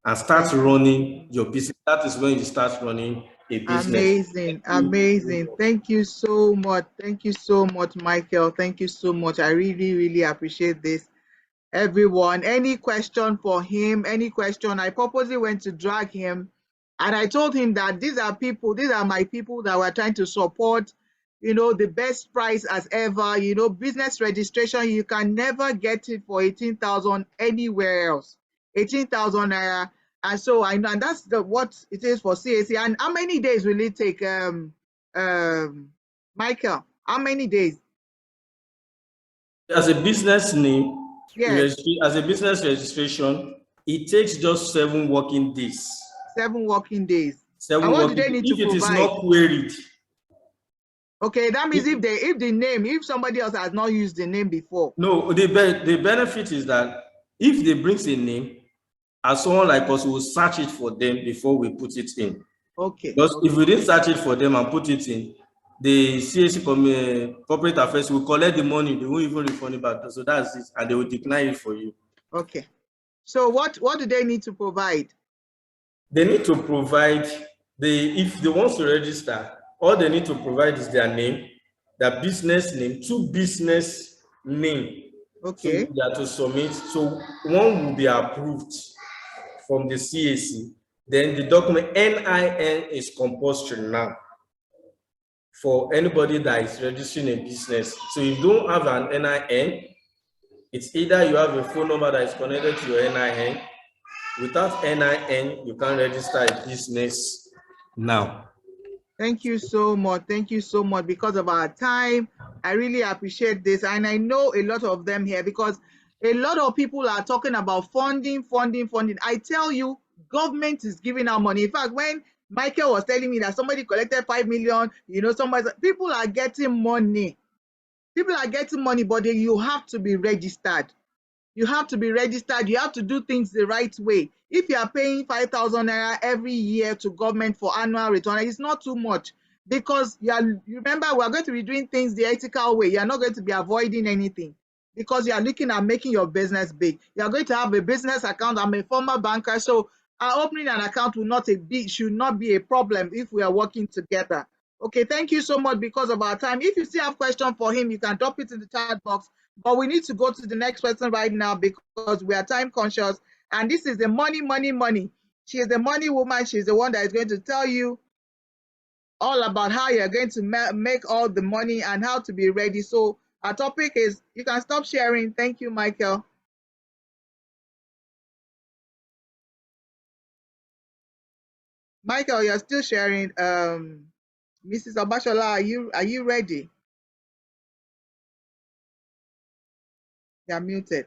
and start running your business. That is when you start running a business. Amazing, amazing. Thank you so much. Thank you so much, Michael. Thank you so much. I really, really appreciate this. Everyone, any question for him? Any question? I purposely went to drag him And I told him that these are my people that we're trying to support, the best price as ever, business registration, you can never get it for 18,000 anywhere else. 18,000 naira. And so I know, and that's what it is for CAC. And how many days will it take, Michael? How many days? As a business name, Yes, as a business registration, it takes just 7 working days. 7 working days. 7 And what do working they days. need to If it is provide? not queried. Okay, that means if somebody else has not used the name before. No, the benefit is that if they bring a name, as someone like us will search it for them before we put it in. Okay. Because if we didn't search it for them and put it in, the CAC corporate affairs will collect the money, they won't even refund it back. So that's it, and they will decline it for you. Okay. So what do they need to provide? They need to provide if they want to register, all they need to provide is their name, their business name, 2 business name. Okay. So they are to submit. So one will be approved from the CAC. Then the document NIN is compulsory now for anybody that is registering a business. So if you don't have an NIN, it's either you have a phone number that is connected to your NIN. Without NIN, you can't register a business now. Thank you so much. Thank you so much. Because of our time, I really appreciate this. And I know a lot of them here because a lot of people are talking about funding. I tell you, government is giving out money. In fact, when Michael was telling me that somebody collected 5 million, people are getting money. People are getting money, but you have to be registered. You have to be registered. You have to do things the right way. If you are paying 5,000 naira every year to government for annual return, it's not too much because remember, we are going to be doing things the ethical way. You are not going to be avoiding anything because you are looking at making your business big. You are going to have a business account. I'm a former banker, so opening an account should not be a problem if we are working together. Okay, thank you so much because of our time. If you still have questions for him, you can drop it in the chat box. But we need to go to the next person right now because we are time conscious. And this is the money. She is the money woman. She's the one that is going to tell you all about how you're going to make all the money and how to be ready. So our topic is, you can stop sharing. Thank you, Michael. Michael, you're still sharing. Mrs. Obashola, are you ready? You're muted.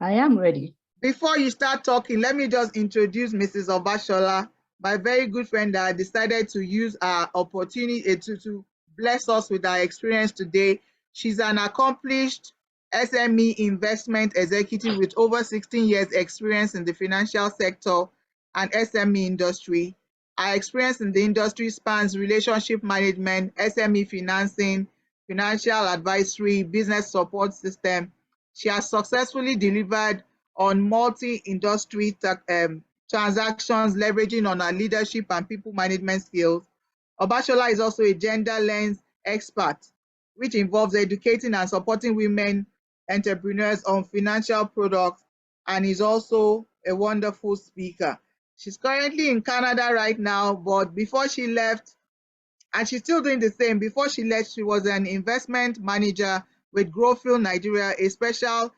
I am ready. Before you start talking, let me just introduce Mrs. Obashola, my very good friend that decided to use our opportunity to bless us with our experience today. She's an accomplished SME investment executive with over 16 years experience in the financial sector and SME industry. Our experience in the industry spans relationship management, SME financing, financial advisory, business support system. She has successfully delivered on multi-industry transactions, leveraging on her leadership and people management skills. Obashola is also a gender lens expert, which involves educating and supporting women entrepreneurs on financial products, and is also a wonderful speaker. She's currently in Canada right now, but before she left, and she's still doing the same, before she left, she was an investment manager with Growfield Nigeria, a special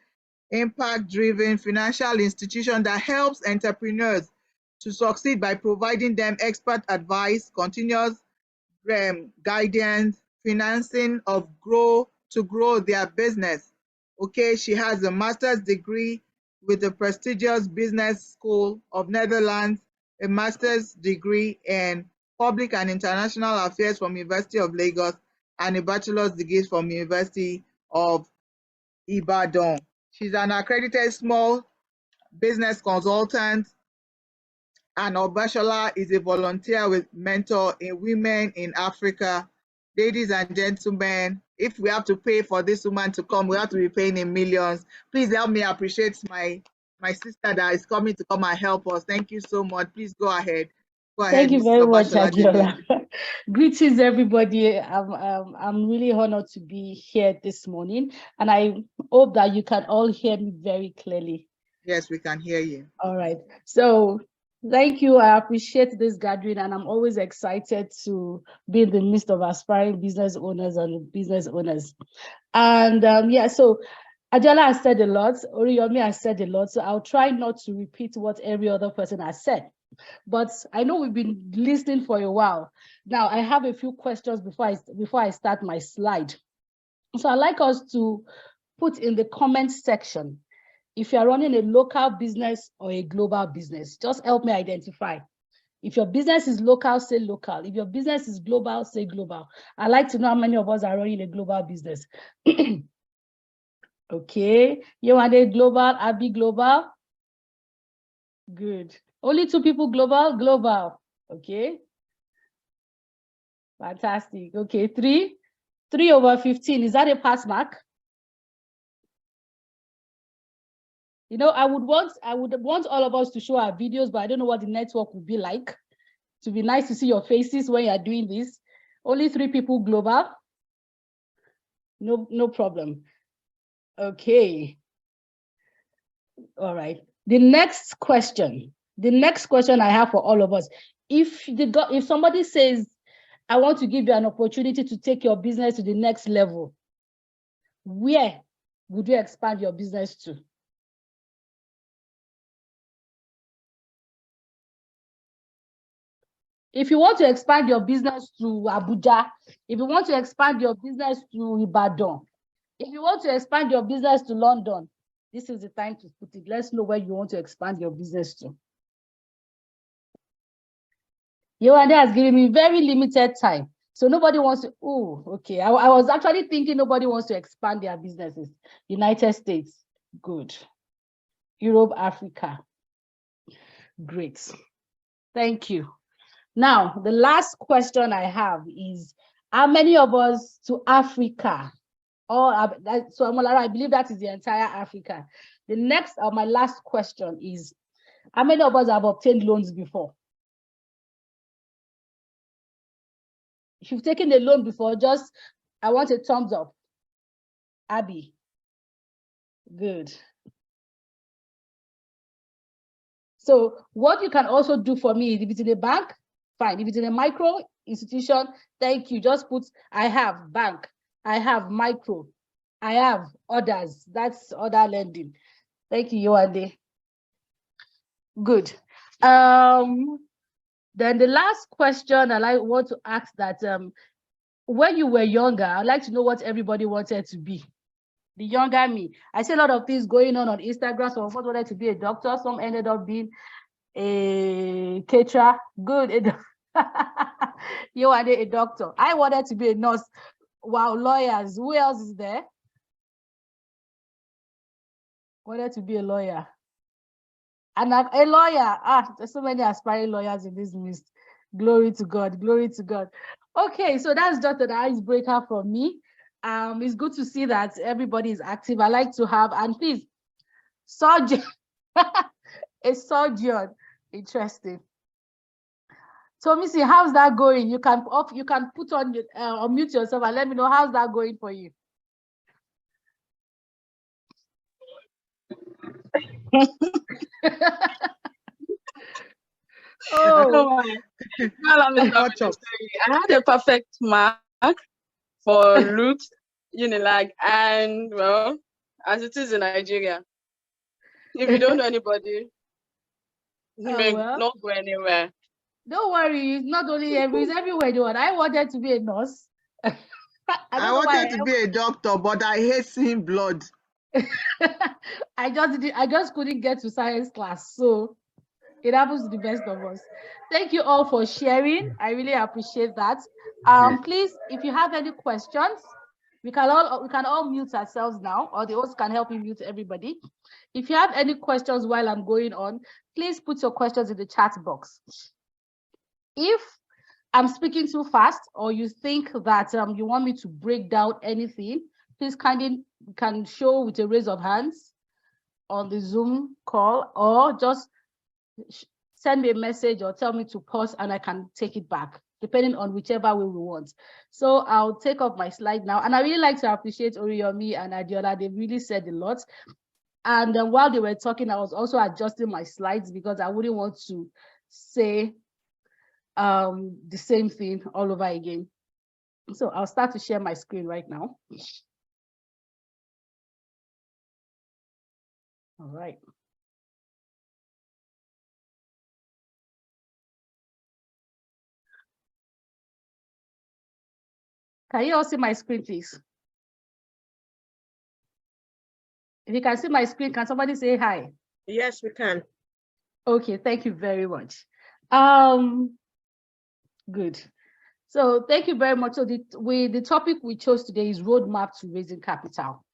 impact-driven financial institution that helps entrepreneurs to succeed by providing them expert advice, continuous guidance, financing to grow their business. Okay, she has a master's degree with the prestigious Business School of Netherlands, a master's degree in public and international affairs from University of Lagos, and a bachelor's degree from University of Ibadan. She's an accredited small business consultant, and Obashola is a volunteer with Mentor in Women in Africa. Ladies and gentlemen, if we have to pay for this woman to come, we have to be paying in millions. Please help me appreciate my sister that is coming to come and help us. Thank you so much. Please go ahead. Go ahead, Thank you Mrs. very much, Obashola. Adiola. Greetings, everybody. I'm really honored to be here this morning, and I hope that you can all hear me very clearly. Yes, we can hear you. All right. So thank you. I appreciate this gathering, and I'm always excited to be in the midst of aspiring business owners and business owners. And yeah, so Adela has said a lot, Oriyomi has said a lot, so I'll try not to repeat what every other person has said. But I know we've been listening for a while. Now, I have a few questions before I start my slide. So I'd like us to put in the comment section if you're running a local business or a global business. Just help me identify. If your business is local, say local. If your business is global, say global. I'd like to know how many of us are running a global business. Okay, you want a global, Abby global? Good. Only 2 people global? Global. Okay. Fantastic. Okay, 3 over 15. Is that a pass mark? You know, I would want all of us to show our videos, but I don't know what the network would be like. To be nice to see your faces when you're doing this. Only 3 people global. No problem. Okay. All right. The next question I have for all of us. If somebody says, I want to give you an opportunity to take your business to the next level, where would you expand your business to? If you want to expand your business to Abuja, if you want to expand your business to Ibadan, if you want to expand your business to London, this is the time to put it. Let's know where you want to expand your business to. Yewande has given me very limited time. So nobody wants to, oh, okay. I was actually thinking nobody wants to expand their businesses. United States, good. Europe, Africa, great. Thank you. Now, the last question I have is, how many of us to Africa? So Amolara, I believe that is the entire Africa. The next, my last question is, how many of us have obtained loans before? If you've taken a loan before, I want a thumbs up. Abby, good. So what you can also do for me is, if it's in a bank, fine. If it's in a micro institution, thank you. Just put, I have bank, I have micro, I have others. That's other lending. Thank you, Yewande. Good. Then the last question I want to ask that, when you were younger, I'd like to know what everybody wanted to be. The younger me. I see a lot of things going on Instagram. Some of us wanted to be a doctor. Some ended up being a caterer. Good. You are a doctor. I wanted to be a nurse. Wow, lawyers. Who else is there? Wanted to be a lawyer. And a lawyer. There's so many aspiring lawyers in this midst. Glory to God. Glory to God. Okay, so that's just an icebreaker from me. It's good to see that everybody is active. I like to have, and please, surgeon, a surgeon, interesting. So, Missy, how's that going? You can put on unmute yourself and let me know how's that going for you. Oh, I had a perfect mark for looks, Unilag, and well, as it is in Nigeria, if you don't know anybody, you may not go anywhere. Don't worry, it's not only it's everywhere. I wanted to be a nurse. I wanted to be a doctor, but I hate seeing blood. I just couldn't get to science class, so it happens to the best of us. Thank you all for sharing. I really appreciate that. Please, if you have any questions, we can all mute ourselves now, or the host can help me mute everybody. If you have any questions while I'm going on, please put your questions in the chat box. If I'm speaking too fast, or you think that you want me to break down anything, please can show with a raise of hands on the Zoom call, or just send me a message or tell me to pause and I can take it back, depending on whichever way we want. So I'll take off my slide now. And I really like to appreciate Oriyomi and Adiola. They really said a lot. And then while they were talking, I was also adjusting my slides because I wouldn't want to say the same thing all over again. So I'll start to share my screen right now. All right. Can you all see my screen, please? If you can see my screen, can somebody say hi? Yes, we can. Okay, thank you very much. Good. So thank you very much. So the topic we chose today is roadmap to raising capital.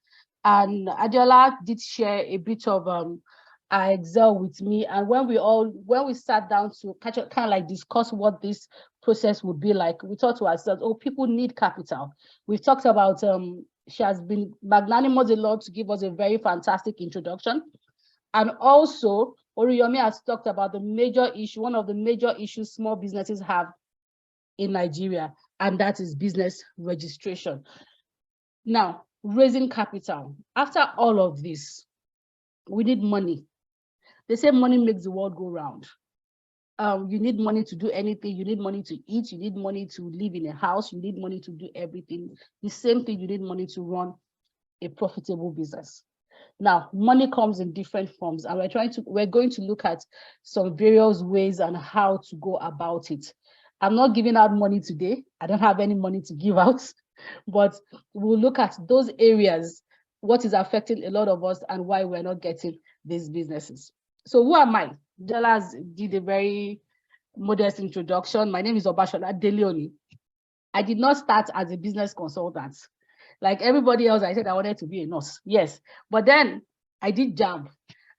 And Adiola did share a bit of Excel with me. And when we sat down to kind of like discuss what this process would be like, we thought to ourselves, oh, people need capital. We've talked about, she has been magnanimous a lot to give us a very fantastic introduction. And also, Oriyomi has talked about the major issue, one of the major issues small businesses have in Nigeria, and that is business registration. Now, raising capital. After all of this, we need money. They say money makes the world go round. You need money to do anything. You need money to eat. You need money to live in a house. You need money to do everything. The same thing, you need money to run a profitable business. Now, money comes in different forms, and we're going to look at some various ways on how to go about it. I'm not giving out money today. I don't have any money to give out, but we'll look at those areas, what is affecting a lot of us and why we're not getting these businesses. So who am I? Jalas did a very modest introduction. My name is Obashola Deleoni. I did not start as a business consultant. Like everybody else, I said I wanted to be a nurse. Yes, but then I did JAMB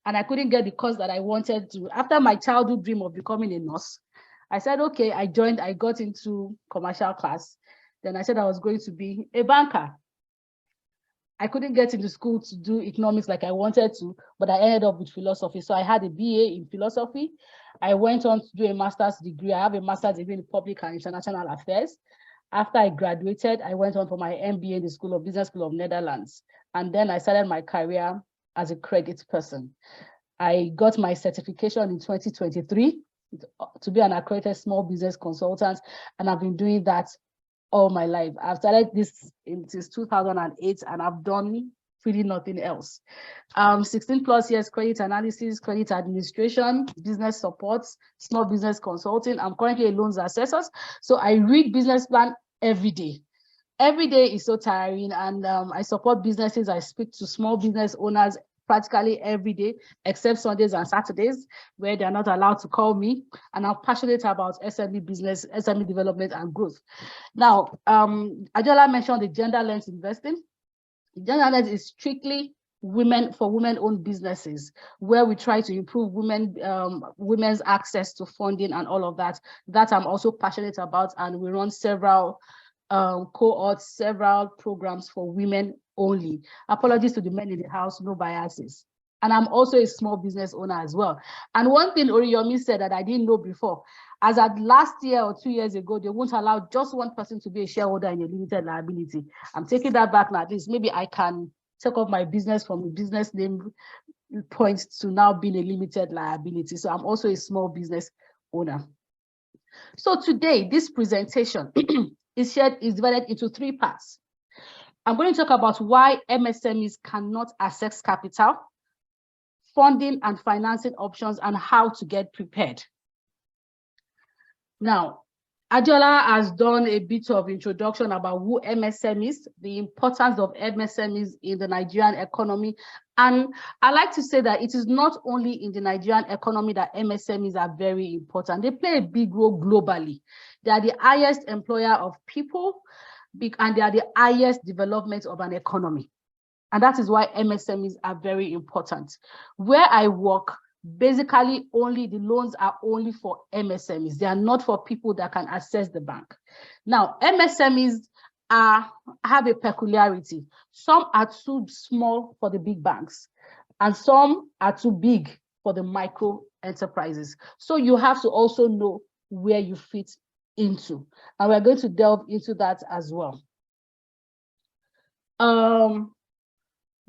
and I couldn't get the course that I wanted to. After my childhood dream of becoming a nurse, I said, okay, I got into commercial class. Then I said I was going to be a banker. I couldn't get into school to do economics like I wanted to, but I ended up with philosophy. So I had a BA in philosophy. I went on to do a master's degree. I have a master's degree in public and international affairs. After I graduated, I went on for my MBA in the School of Business School of Netherlands. And then I started my career as a credit person. I got my certification in 2023 to be an accredited small business consultant. And I've been doing that all my life. I've started this since 2008 and I've done really nothing else. 16 plus years credit analysis, credit administration, business support, small business consulting. I'm currently a loans assessor. So I read business plan every day. Every day is so tiring, and I support businesses. I speak to small business owners practically every day, except Sundays and Saturdays, where they're not allowed to call me. And I'm passionate about SME business, SME development and growth. Now, Adiola mentioned the gender lens investing. Gender lens is strictly women-owned businesses, where we try to improve women's access to funding and all of that. That I'm also passionate about, and we run several cohorts, several programs for women only. Apologies to the men in the house, no biases. And I'm also a small business owner as well. And one thing Oriyomi said that I didn't know before, as at last year or 2 years ago, they won't allow just one person to be a shareholder in a limited liability. I'm taking that back now. At least maybe I can take off my business from the business name points to now being a limited liability. So I'm also a small business owner. So today, this presentation is divided into 3 parts. I'm going to talk about why MSMEs cannot access capital, funding and financing options, and how to get prepared. Now, Adiola has done a bit of introduction about who MSMEs, the importance of MSMEs in the Nigerian economy. And I like to say that it is not only in the Nigerian economy that MSMEs are very important. They play a big role globally. They are the highest employer of people, and they are the highest development of an economy. And that is why MSMEs are very important. Where I work, basically the loans are only for MSMEs. They are not for people that can access the bank. Now, MSMEs have a peculiarity. Some are too small for the big banks, and some are too big for the micro enterprises. So you have to also know where you fit into. And we're going to delve into that as well.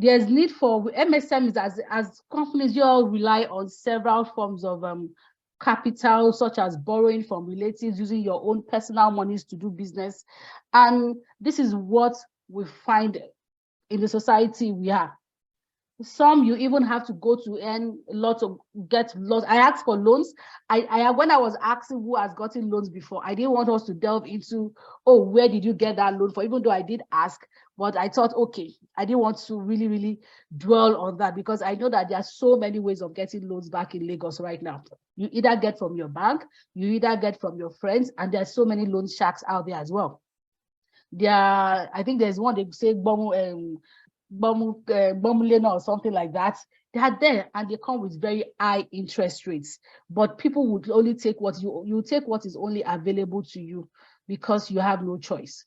There's need for MSMEs as companies. You all rely on several forms of capital, such as borrowing from relatives, using your own personal monies to do business. And this is what we find in the society we are. Some you even have to go to earn lots of get loans. I asked for loans. I when I was asking who has gotten loans before, I didn't want us to delve into, oh, where did you get that loan for? Even though I did ask, but I thought, okay, I didn't want to really dwell on that, because I know that there are so many ways of getting loans back in Lagos right now. You either get from your bank, you either get from your friends, and there are so many loan sharks out there as well. I think there's one they say or something like that. They are there and they come with very high interest rates, but people would only take what you take what is only available to you, because you have no choice.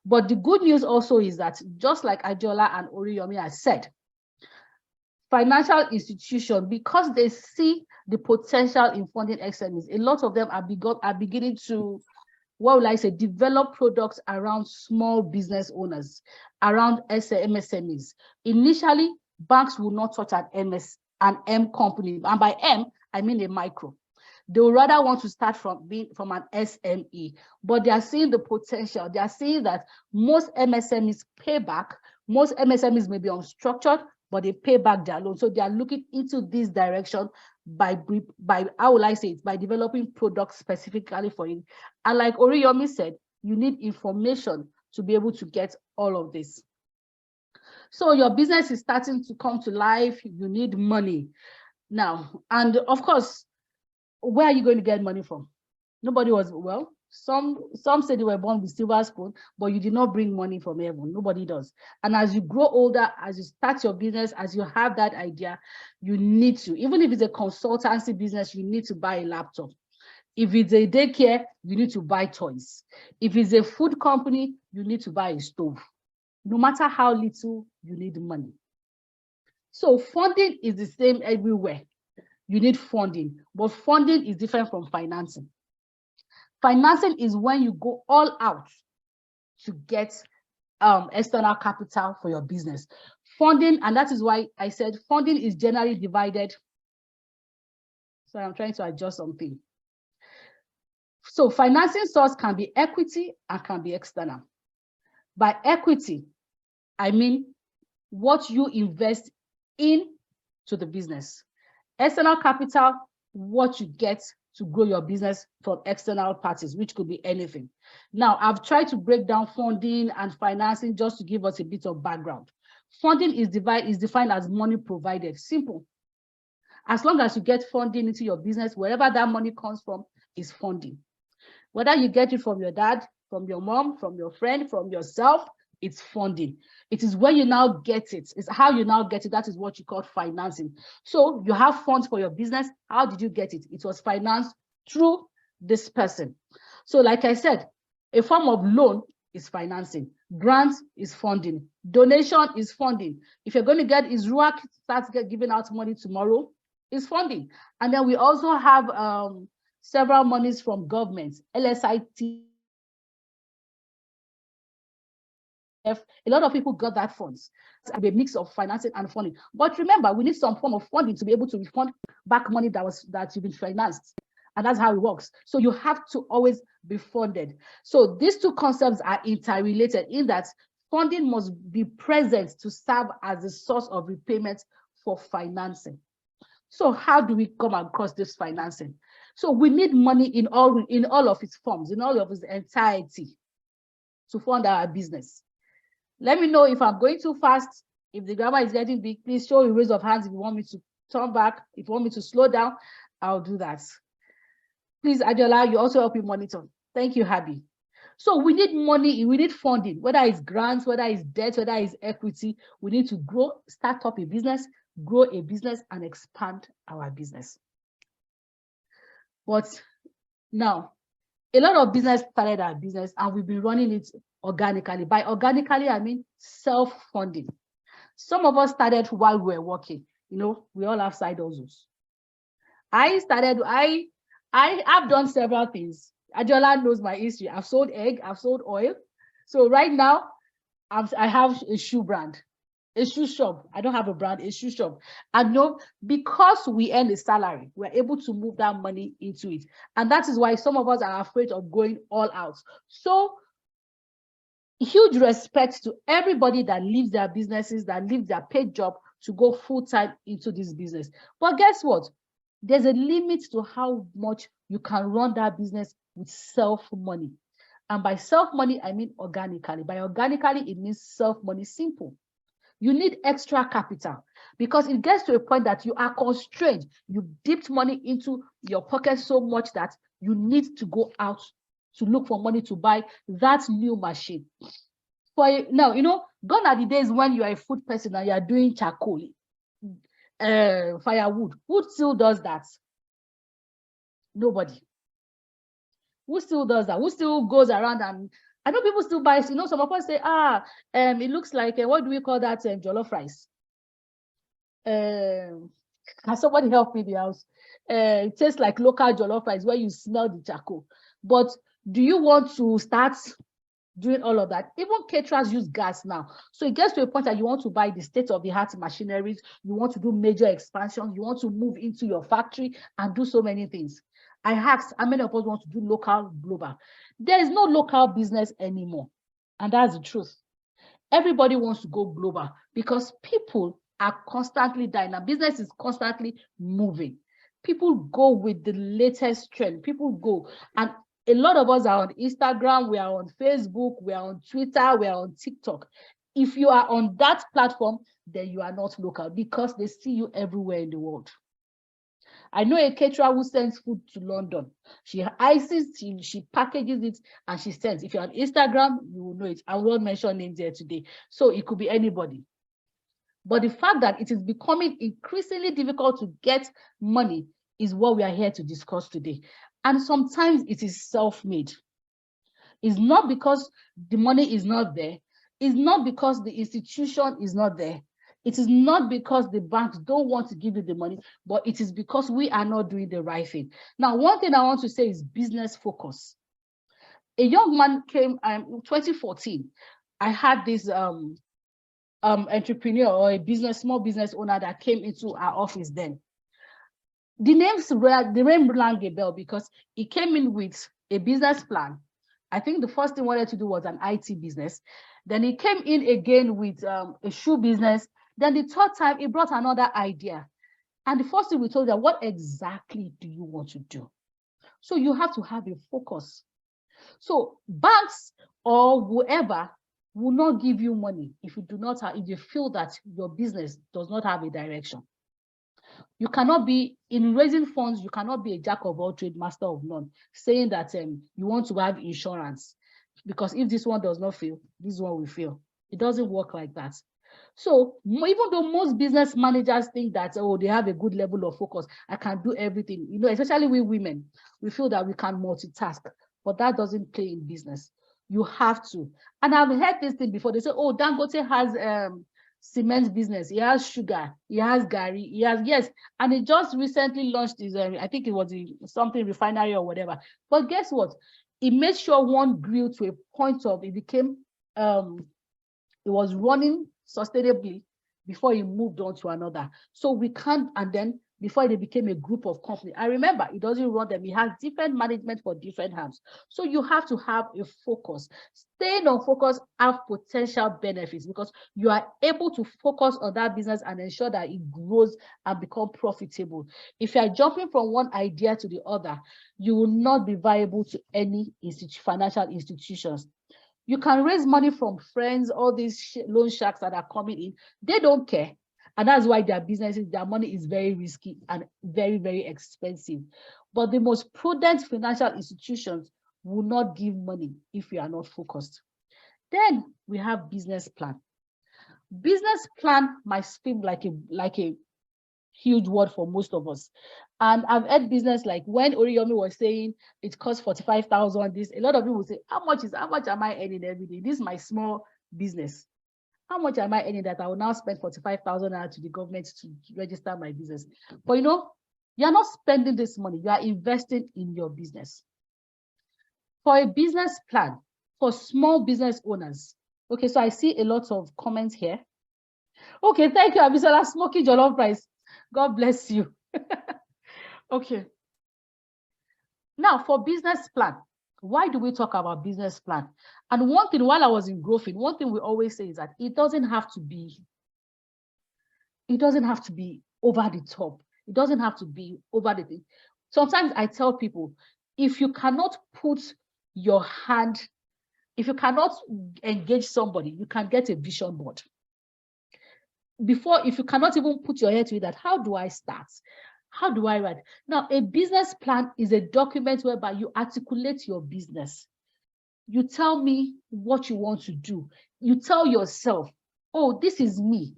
But the good news also is that, just like Ajola and Oriyomi has said, financial institutions, because they see the potential in funding SMEs, a lot of them are beginning to, what will I say, develop products around small business owners, around MSMEs. Initially, banks will not touch an M company, and by M, I mean a micro. They would rather want to start from an SME, but they are seeing the potential. They are seeing that most MSMEs pay back. Most MSMEs may be unstructured, but they pay back their loan. So they are looking into this direction by how will I say it, by developing products specifically for it. And like Oriyomi said, you need information to be able to get all of this. So your business is starting to come to life. You need money now. And of course, where are you going to get money from? Nobody was, well, some say they were born with silver spoon, but you did not bring money from heaven. Nobody does. And as you grow older, as you start your business, as you have that idea, you need to, even if it's a consultancy business, you need to buy a laptop. If it's a daycare, you need to buy toys. If it's a food company, you need to buy a stove. No matter how little, you need money. So funding is the same everywhere. You need funding, but funding is different from financing. Financing is when you go all out to get external capital for your business. Funding, and that is why I said funding is generally divided. So I'm trying to adjust something. So financing source can be equity and can be external. By equity, I mean what you invest into the business. External capital, what you get to grow your business from external parties, which could be anything. Now, I've tried to break down funding and financing just to give us a bit of background. Funding is defined as money provided. Simple. As long as you get funding into your business, wherever that money comes from is funding. Whether you get it from your dad, from your mom, from your friend, from yourself, it's funding. It is where you now get it. It's how you now get it. That is what you call financing. So you have funds for your business. How did you get it? It was financed through this person. So like I said, a form of loan is financing. Grant is funding. Donation is funding. If you're going to get Israel starts giving out money tomorrow, is funding. And then we also have several monies from governments, LSIT. A lot of people got that funds. It's a mix of financing and funding. But remember, we need some form of funding to be able to refund back money that you've been financed. And that's how it works. So you have to always be funded. So these two concepts are interrelated in that funding must be present to serve as a source of repayment for financing. So how do we come across this financing? So we need money in all of its forms, in all of its entirety to fund our business. Let me know if I'm going too fast. If the grammar is getting big, please show a raise of hands if you want me to turn back. If you want me to slow down, I'll do that. Please, Adiola, you also help me monitor. Thank you, Habi. So we need money, we need funding, whether it's grants, whether it's debt, whether it's equity. We need to grow, start up a business, grow a business, and expand our business. But now, a lot of business started our business and we've been running it organically. By organically, I mean self-funding. Some of us started while we were working. You know, we all have side hustles. I've done several things. Adiola knows my history. I've sold egg, I've sold oil. So right now, I have a shoe brand. a shoe shop. I don't have a brand, a shoe shop. And no, because we earn a salary, we're able to move that money into it. And that is why some of us are afraid of going all out. So huge respect to everybody that leaves their businesses, that leaves their paid job to go full-time into this business. But guess what? There's a limit to how much you can run that business with self-money. And by self-money, I mean organically. By organically, it means self-money simple. You need extra capital because it gets to a point that you are constrained. You dipped money into your pocket so much that you need to go out to look for money to buy that new machine. Now, gone are the days when you are a food person and you are doing charcoal, firewood. Who still does that? Nobody. Who still does that? Who still goes around and I know people still buy, some of us say, it looks like, what do we call that, jollof rice? Can somebody help me in the house? It tastes like local jollof rice where you smell the charcoal. But do you want to start doing all of that? Even caterers use gas now. So it gets to a point that you want to buy the state-of-the-art machineries, you want to do major expansions, you want to move into your factory and do so many things. I asked how many of us want to do local, global. There is no local business anymore. And that's the truth. Everybody wants to go global because people are constantly dying. Now, business is constantly moving. People go with the latest trend. People go. And a lot of us are on Instagram, we are on Facebook, we are on Twitter, we are on TikTok. If you are on that platform, then you are not local because they see you everywhere in the world. I know a caterer who sends food to London. She ices, she packages it, and she sends. If you're on Instagram, you will know it. I won't mention names here today. So it could be anybody. But the fact that it is becoming increasingly difficult to get money is what we are here to discuss today. And sometimes it is self-made. It's not because the money is not there. It's not because the institution is not there. It is not because the banks don't want to give you the money, but it is because we are not doing the right thing. Now, one thing I want to say is business focus. A young man came in 2014. I had this entrepreneur or a small business owner that came into our office then. The name rang a bell because he came in with a business plan. I think the first thing he wanted to do was an IT business. Then he came in again with a shoe business. Then the third time, he brought another idea. And the first thing we told him, what exactly do you want to do? So you have to have a focus. So banks or whoever will not give you money if you feel that your business does not have a direction. You cannot be, in raising funds, you cannot be a jack of all trades, master of none, saying that you want to have insurance. Because if this one does not fail, this one will fail. It doesn't work like that. So even though most business managers think that, they have a good level of focus, I can do everything, especially we women, we feel that we can multitask, but that doesn't play in business. You have to. And I've heard this thing before. They say, Dangote has cement business, he has sugar, he has gari, yes, and he just recently launched his, I think it was something refinery or whatever. But guess what? He made sure one grew to a point of it became, it was running sustainably before he moved on to another. So we can't, and then before they became a group of companies. I remember he doesn't run them. He has different management for different hands. So you have to have a focus. Staying on focus have potential benefits because you are able to focus on that business and ensure that it grows and become profitable. If you are jumping from one idea to the other, you will not be viable to any financial institutions. You can raise money from friends, all these loan sharks that are coming in. They don't care. And that's why their businesses, their money is very risky and very, very expensive. But the most prudent financial institutions will not give money if we are not focused. Then we have business plan. Business plan might seem like a huge word for most of us. And I've heard business like when Oriyomi was saying it costs 45,000, this, a lot of people will say, how much am I earning every day? This is my small business. How much am I earning that I will now spend 45,000 to the government to register my business? But you're not spending this money, you are investing in your business. For a business plan, for small business owners, okay, so I see a lot of comments here. Okay, thank you, Abisola. Smoky jollof rice. God bless you. Okay. Now, for business plan, why do we talk about business plan? And one thing, while I was in growth, one thing we always say is that it doesn't have to be over the top. It doesn't have to be over the thing. Sometimes I tell people, if you cannot put your hand, if you cannot engage somebody, you can get a vision board. If you cannot even put your head to it, that how do I start? How do I write? Now, a business plan is a document whereby you articulate your business. You tell me what you want to do. You tell yourself, oh, this is me.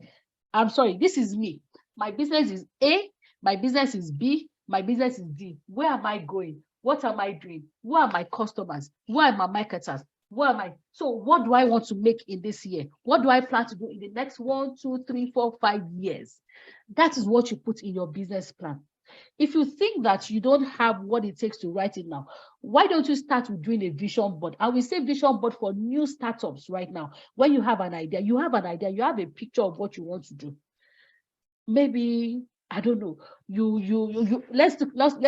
I'm sorry, this is me. My business is A, my business is B, my business is D. Where am I going? What am I doing? Who are my customers? Who are my marketers? Where am I? So what do I want to make in this year? What do I plan to do in the next 1, 2, 3, 4, 5 years? That is what you put in your business plan. If you think that you don't have what it takes to write it now, why don't you start with doing a vision board? I will say vision board for new startups right now. When you have an idea, you have a picture of what you want to do. Maybe, I don't know, let's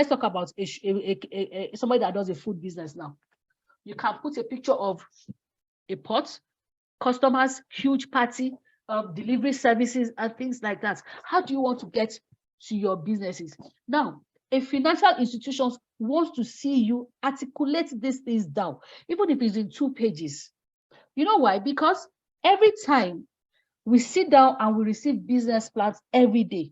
talk about somebody that does a food business now. You can put a picture of a pot, customers, huge party, delivery services, and things like that. How do you want to get to your businesses? Now, a financial institution wants to see you articulate these things down, even if it's in 2 pages. You know why? Because every time we sit down and we receive business plans every day.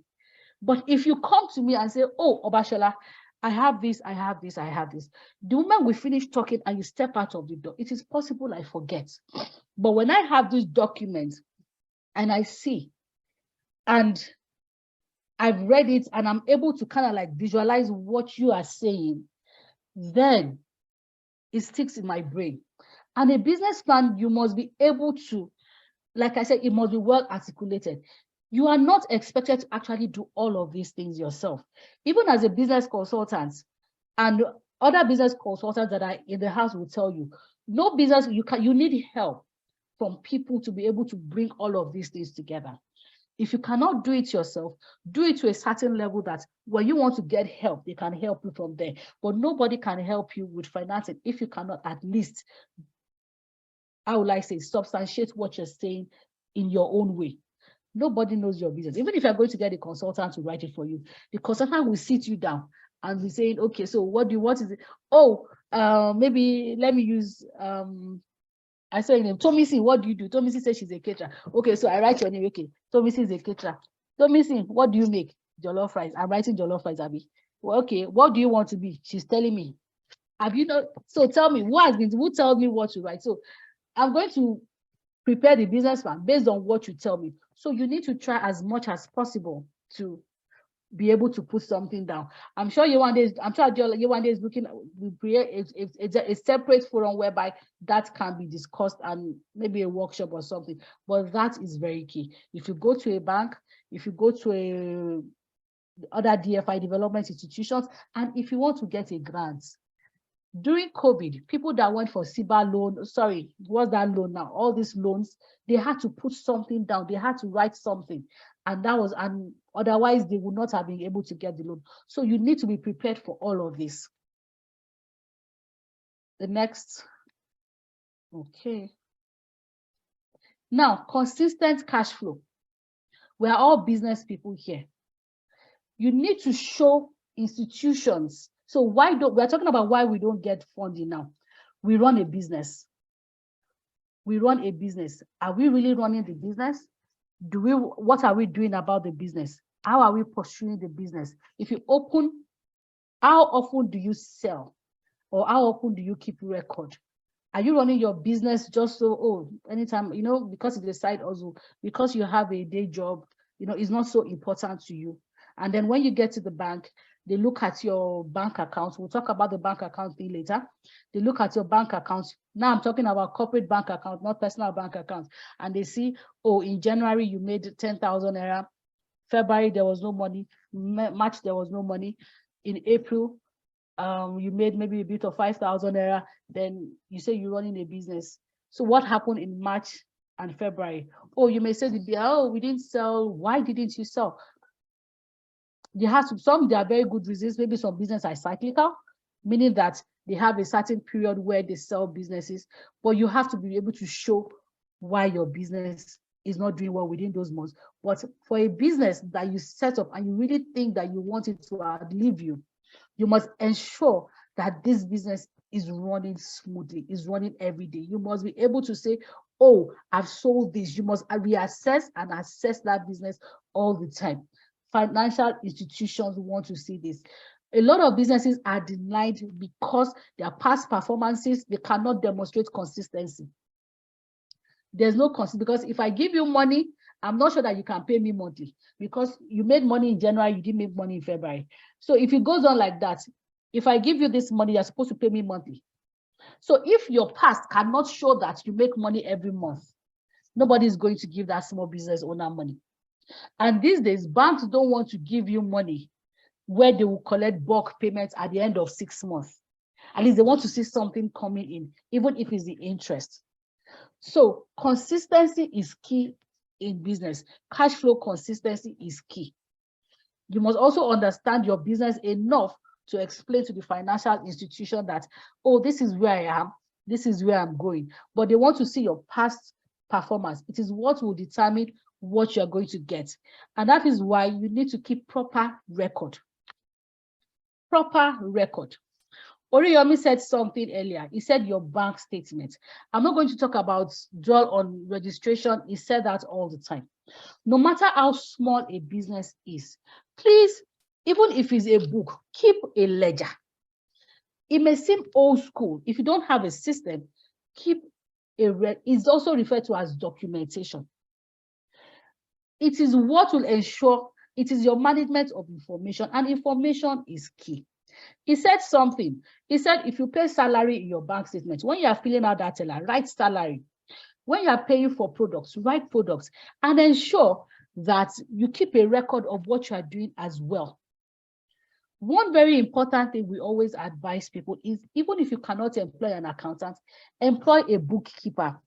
But if you come to me and say, oh, Obashola, I have this, I have this, I have this. The moment we finish talking and you step out of the door, it is possible I forget. But when I have this document and I see, and I've read it and I'm able to kind of like visualize what you are saying, then it sticks in my brain. And a business plan, you must be able to, like I said, it must be well articulated. You are not expected to actually do all of these things yourself. Even as a business consultant, and other business consultants that are in the house will tell you, no business, you need help from people to be able to bring all of these things together. If you cannot do it yourself, do it to a certain level that when you want to get help, they can help you from there. But nobody can help you with financing if you cannot at least, how would I say, substantiate what you're saying in your own way. Nobody knows your business. Even if you're going to get a consultant to write it for you, the consultant will sit you down and be saying, okay, so what is it? Oh, maybe let me use, I saw your name, Tomisi, what do you do? Tomisi says she's a caterer. Okay, so I write your name, okay, Tomisi is a caterer. Tomisi, what do you make? Jollof rice. I'm writing jollof rice, Abby. Well, okay, what do you want to be? She's telling me. Have you know? So tell me, who tells me what to write? So I'm going to prepare the business plan based on what you tell me. So you need to try as much as possible to be able to put something down. I'm sure Yewande is looking to create a separate forum whereby that can be discussed and maybe a workshop or something. But that is very key. If you go to a bank, if you go to other DFI development institutions, and if you want to get a grant, during COVID, people that went for CIBA loan, sorry, what's that loan now? All these loans, they had to put something down. They had to write something. And otherwise they would not have been able to get the loan. So you need to be prepared for all of this. The next, okay. Now, consistent cash flow. We are all business people here. You need to show institutions. So we're talking about why we don't get funding now. We run a business. Are we really running the business? What are we doing about the business? How are we pursuing the business? If you open, how often do you sell? Or how often do you keep record? Are you running your business just so, anytime, because it's a side hustle, because you have a day job, it's not so important to you. And then when you get to the bank, they look at your bank account. We'll talk about the bank account thing later. They look at your bank account. Now I'm talking about corporate bank account, not personal bank account. And they see, oh, in January, you made 10,000 naira. February, there was no money. March, there was no money. In April, you made maybe a bit of 5,000 naira. Then you say you're running a business. So what happened in March and February. Oh, you may say, oh, we didn't sell. Why didn't you sell? There are very good reasons. Maybe some businesses are cyclical, meaning that they have a certain period where they sell businesses, but you have to be able to show why your business is not doing well within those months. But for a business that you set up and you really think that you want it to outlive you, you must ensure that this business is running smoothly, is running every day. You must be able to say, oh, I've sold this. You must reassess and assess that business all the time. Financial institutions want to see this. A lot of businesses are denied because their past performances, they cannot demonstrate consistency. There's no consistency, because if I give you money, I'm not sure that you can pay me monthly, because you made money in January, you didn't make money in February. So if it goes on like that, if I give you this money, you're supposed to pay me monthly. So if your past cannot show that you make money every month, nobody is going to give that small business owner money. And these days, banks don't want to give you money where they will collect bulk payments at the end of 6 months. At least they want to see something coming in, even if it's the interest. So consistency is key in business. Cash flow consistency is key. You must also understand your business enough to explain to the financial institution that, oh, this is where I am, this is where I'm going. But they want to see your past performance. It is what will determine what you're going to get. And that is why you need to keep proper record. Proper record. Oriyomi said something earlier. He said your bank statement. I'm not going to talk about draw on registration. He said that all the time. No matter how small a business is, please, even if it's a book, keep a ledger. It may seem old school. If you don't have a system, keep it's also referred to as documentation. It is what will ensure, it is your management of information, and information is key. He said something. He said, if you pay salary in your bank statement, when you are filling out that teller, write salary. When you are paying for products, write products, and ensure that you keep a record of what you are doing as well. One very important thing we always advise people is, even if you cannot employ an accountant, employ a bookkeeper.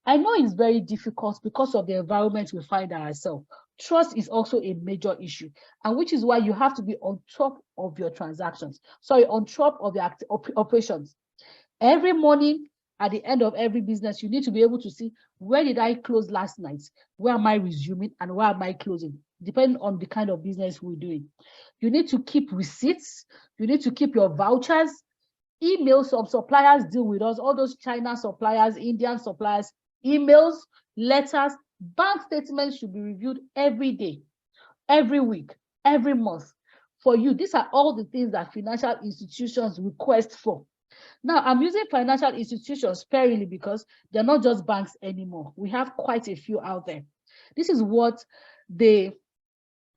I know it's very difficult because of the environment we find ourselves. Trust is also a major issue, and which is why you have to be on top of your transactions. Sorry, on top of your operations. Every morning, at the end of every business, you need to be able to see, where did I close last night? Where am I resuming and where am I closing? Depending on the kind of business we're doing. You need to keep receipts. You need to keep your vouchers. Emails of suppliers deal with us, all those China suppliers, Indian suppliers, emails, letters. Bank statements should be reviewed every day, every week, every month. For you, these are all the things that financial institutions request for. Now, I'm using financial institutions sparingly because they're not just banks anymore. We have quite a few out there. This is what they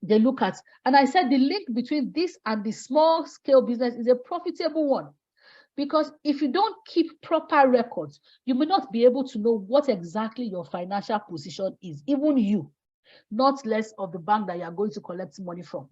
look at. And I said the link between this and the small scale business is a profitable one. Because if you don't keep proper records, you may not be able to know what exactly your financial position is, even you, not less of the bank that you are going to collect money from.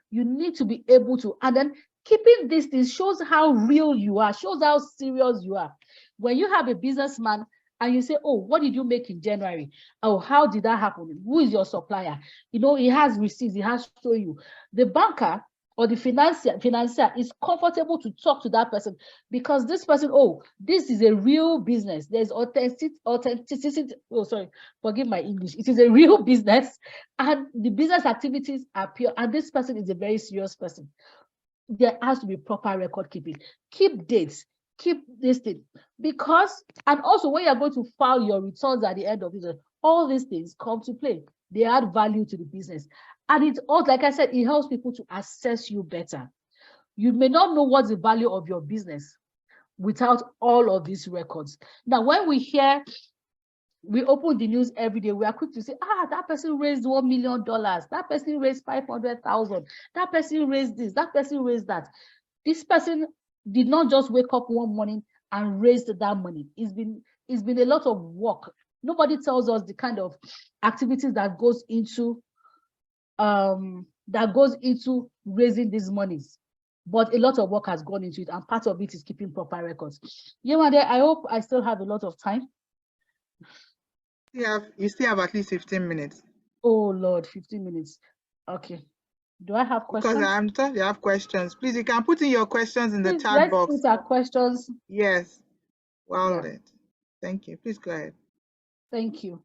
You need to be able to, and then keeping this thing shows how real you are, shows how serious you are. When you have a businessman and you say, oh, what did you make in January? Oh, how did that happen? Who is your supplier? You know, he has receipts, he has to show you. The banker or the financier is comfortable to talk to that person, because this person, oh, this is a real business. There's authenticity. Oh, sorry, forgive my English. It is a real business, and the business activities are pure, and this person is a very serious person. There has to be proper record keeping. Keep dates, keep this thing, because, and also when you're going to file your returns at the end of it, all these things come to play. They add value to the business. And it all, like I said, it helps people to assess you better. You may not know what's the value of your business without all of these records. Now, when we open the news every day, we are quick to say, that person raised $1 million, that person raised 500,000, that person raised this, that person raised that. This person did not just wake up one morning and raised that money. It's been a lot of work. Nobody tells us the kind of activities that goes into raising these monies, but a lot of work has gone into it, and part of it is keeping proper records. Yewande, I hope I still have a lot of time. You still have at least 15 minutes. Oh Lord, 15 minutes. Okay. Do I have questions? Because I'm told you have questions. Please, you can put in your questions in the Please, chat let's box. put our questions. Yes. Well, Yeah. thank you. Please go ahead. Thank you.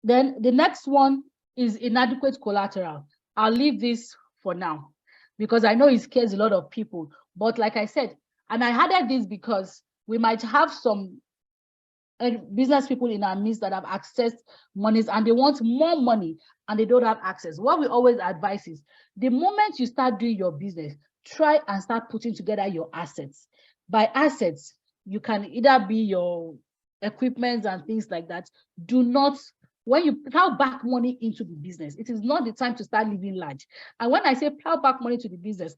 Then the next one is inadequate collateral. I'll leave this for now because I know it scares a lot of people. But like I said, and I added this because we might have some business people in our midst that have accessed monies and they want more money and they don't have access. What we always advise is the moment you start doing your business, try and start putting together your assets. By assets, you can either be your equipment and things like that. Do not, when you plow back money into the business, it is not the time to start living large. And when I say plow back money to the business,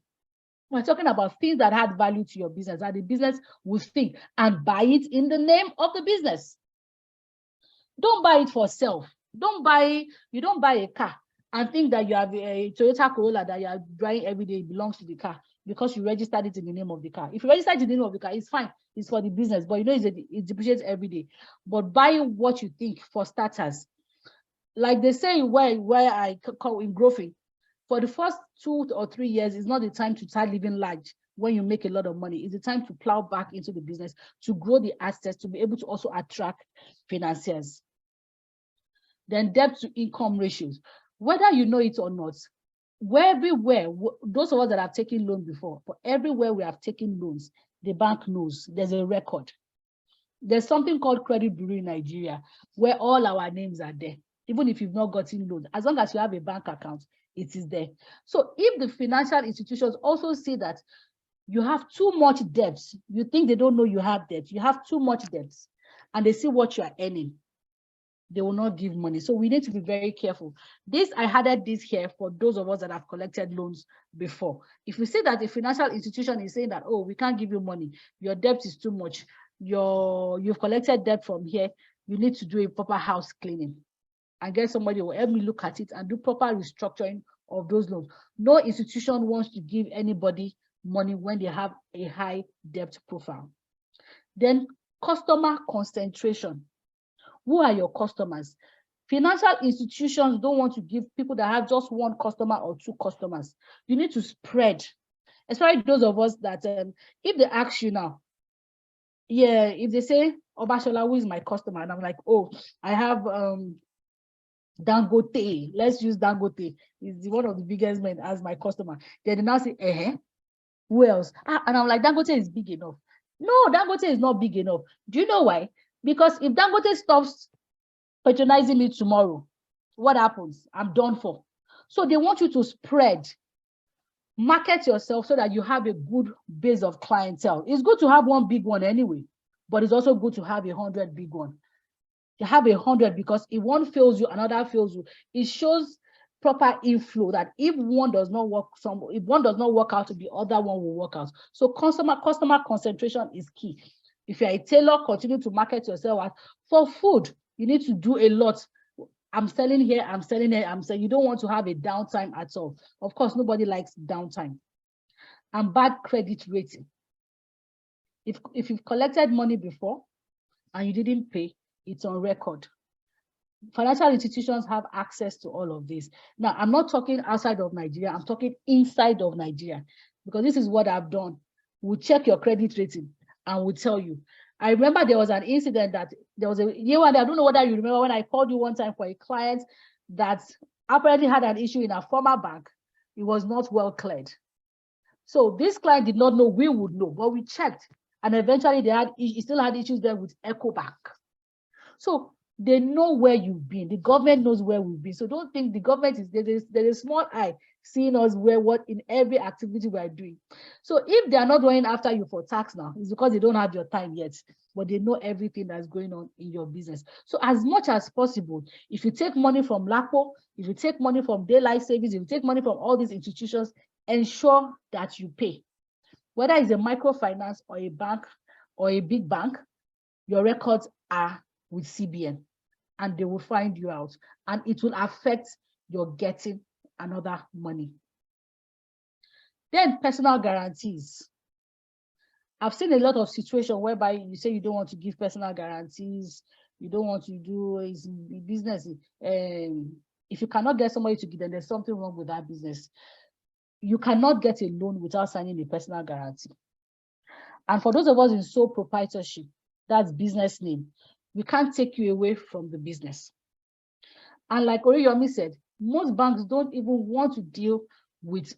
we're talking about things that add value to your business, that the business will think and buy it in the name of the business. Don't buy it for self. You don't buy a car and think that you have a Toyota Corolla that you are driving every day, it belongs to the car because you registered it in the name of the car. If you registered it in the name of the car, it's fine. It's for the business, but you know it depreciates every day. But buy what you think for starters. Like they say where I call in growing, for the first 2 or 3 years, it's not the time to start living large when you make a lot of money. It's the time to plow back into the business, to grow the assets, to be able to also attract financiers. Then debt to income ratios. Whether you know it or not, everywhere, those of us that have taken loan before, but everywhere we have taken loans, the bank knows there's a record. There's something called credit bureau in Nigeria where all our names are there. Even if you've not gotten loans, as long as you have a bank account, it is there. So if the financial institutions also see that you have too much debts, you think they don't know you have debt, you have too much debts, and they see what you are earning, they will not give money. So we need to be very careful. I added this here for those of us that have collected loans before. If we see that the financial institution is saying that, oh, we can't give you money, your debt is too much, you've collected debt from here, you need to do a proper house cleaning and get somebody who will help me look at it and do proper restructuring of those loans. No institution wants to give anybody money when they have a high debt profile. Then customer concentration. Who are your customers? Financial institutions don't want to give people that have just one customer or two customers. You need to spread, especially those of us that if they ask you now, yeah, if they say, Obashola, who is my customer? And I'm like, oh, I have Dangote. Let's use Dangote. He's one of the biggest men as my customer. Then they now say, who else? And I'm like, Dangote is big enough. No, Dangote is not big enough. Do you know why? Because if Dangote stops patronizing me tomorrow, what happens? I'm done for. So they want you to spread, market yourself so that you have a good base of clientele. It's good to have one big one anyway, but it's also good to have 100 big one. You have 100 because if one fails you, another fails you. It shows proper inflow that if one does not work, if one does not work out, the other one will work out. So customer concentration is key. If you're a tailor, continue to market yourself. For food, you need to do a lot. I'm selling here, I'm selling here, I'm selling. You don't want to have a downtime at all. Of course, nobody likes downtime. And bad credit rating. If you've collected money before and you didn't pay, it's on record. Financial institutions have access to all of this. Now, I'm not talking outside of Nigeria, I'm talking inside of Nigeria, because this is what I've done. We'll check your credit rating and we'll tell you. I remember there was an incident that there was a year one, I don't know whether you remember when I called you one time for a client that apparently had an issue in a former bank. It was not well cleared. So this client did not know, we would know, but we checked. And eventually he still had issues there with EcoBank. So they know where you've been. The government knows where we've been. So don't think the government is, there's a small eye seeing us in every activity we are doing. So if they are not going after you for tax now, it's because they don't have your time yet, but they know everything that's going on in your business. So as much as possible, if you take money from LAPO, if you take money from Daylight Savings, if you take money from all these institutions, ensure that you pay. Whether it's a microfinance or a bank or a big bank, your records are with CBN and they will find you out and it will affect your getting another money. Then personal guarantees. I've seen a lot of situations whereby you say you don't want to give personal guarantees, you don't want to do is business. If you cannot get somebody to give them, there's something wrong with that business. You cannot get a loan without signing a personal guarantee. And for those of us in sole proprietorship, that's business name, we can't take you away from the business. And like Oriyomi said, most banks don't even want to deal with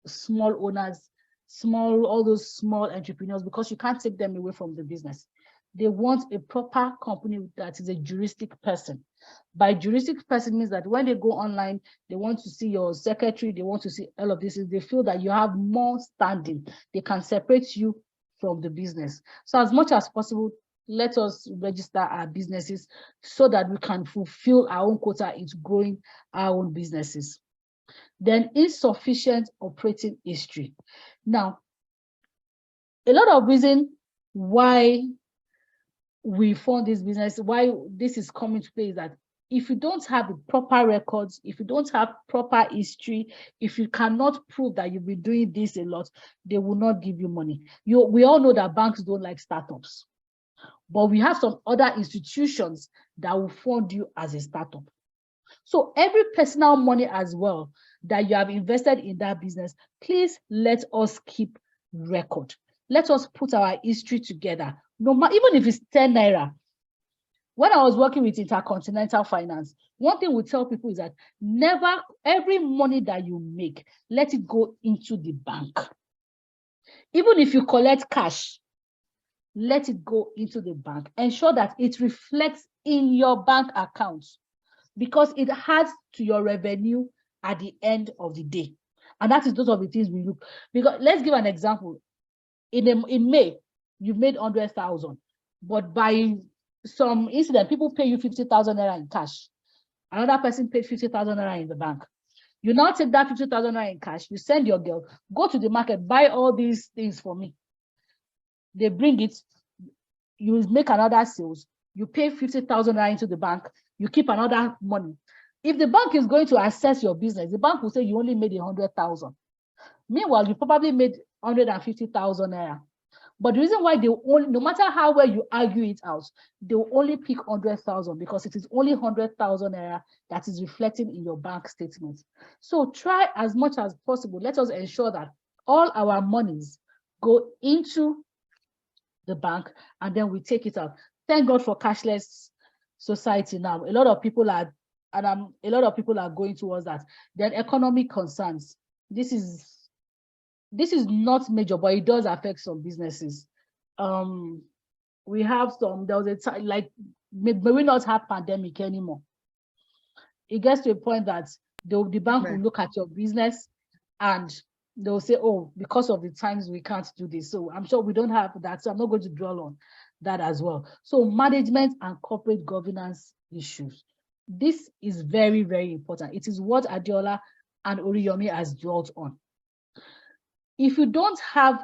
small owners, all those small entrepreneurs, because you can't take them away from the business. They want a proper company that is a juristic person. By juristic person means that when they go online, they want to see your secretary, they want to see all of this. They feel that you have more standing. They can separate you from the business. So as much as possible, let us register our businesses so that we can fulfill our own quota into growing our own businesses. Then insufficient operating history. Now, a lot of reason why we fund this business, why this is coming to play is that if you don't have the proper records, if you don't have proper history, if you cannot prove that you've been doing this a lot, they will not give you money. We all know that banks don't like startups, but we have some other institutions that will fund you as a startup. So every personal money as well that you have invested in that business, please let us keep record. Let us put our history together. No matter, even if it's 10 naira. When I was working with Intercontinental Finance, one thing we tell people is that never, every money that you make, let it go into the bank. Even if you collect cash, let it go into the bank. Ensure that it reflects in your bank account, because it adds to your revenue at the end of the day. And that is those of the things we look. Because let's give an example. In May, you made 100,000, but by some incident, people pay you 50,000 naira in cash. Another person paid 50,000 naira in the bank. You now take that 50,000 naira in cash, you send your girl, go to the market, buy all these things for me. They bring it, you make another sales, you pay 50,000 naira into the bank, you keep another money. If the bank is going to assess your business, the bank will say you only made 100,000. Meanwhile, you probably made 150,000 naira. But the reason why they only, no matter how well you argue it out, they will only pick 100,000 because it is only 100,000 naira that is reflecting in your bank statement. So try as much as possible. Let us ensure that all our monies go into the bank and then we take it out. Thank God for cashless society now. A lot of people are, and a lot of people are going towards that. Then economic concerns. This is not major, but it does affect some businesses. We have some, there was a time, like, may we not have pandemic anymore. It gets to a point that the bank will look at your business and they'll say, oh, because of the times we can't do this. So I'm sure we don't have that. So I'm not going to dwell on that as well. So management and corporate governance issues. This is very, very important. It is what Adiola and Oriyomi has dwelt on. If you don't have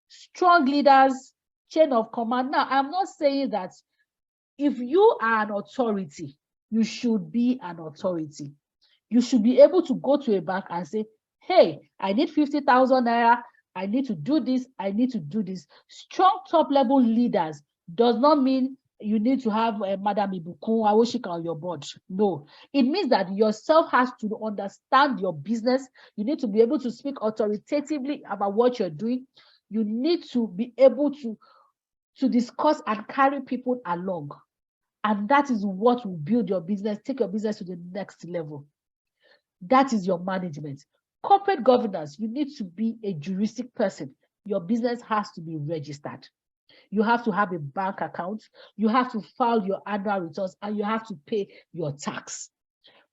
strong leaders, chain of command. Now, I'm not saying that if you are an authority, you should be an authority. You should be able to go to a bank and say, hey, I need 50,000 naira. I need to do this. I need to do this. Strong top level leaders does not mean you need to have Madam Ibukun Awoshika on your board. No, it means that yourself has to understand your business. You need to be able to speak authoritatively about what you're doing. You need to be able to discuss and carry people along. And that is what will build your business, take your business to the next level. That is your management. Corporate governance, you need to be a juristic person. Your business has to be registered. You have to have a bank account. You have to file your annual returns and you have to pay your tax.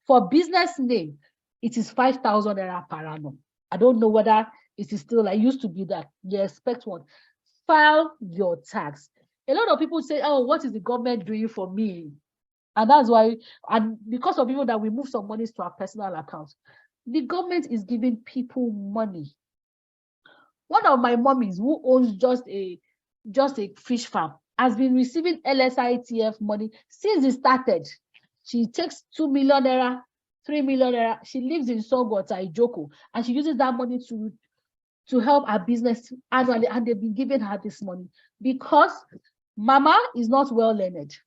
For business name, it is 5,000 naira per annum. I don't know whether it is still, like, used to be that you expect one. File your tax. A lot of people say, oh, what is the government doing for me? And that's why, and because of even that, we move some monies to our personal accounts. The government is giving people money. One of my mommies who owns just a fish farm has been receiving LSITF money since it started. She takes 2 million naira, 3 million naira. She lives in Songota, Ijoko, and she uses that money to help her business annually, and they've been giving her this money because Mama is not well learned.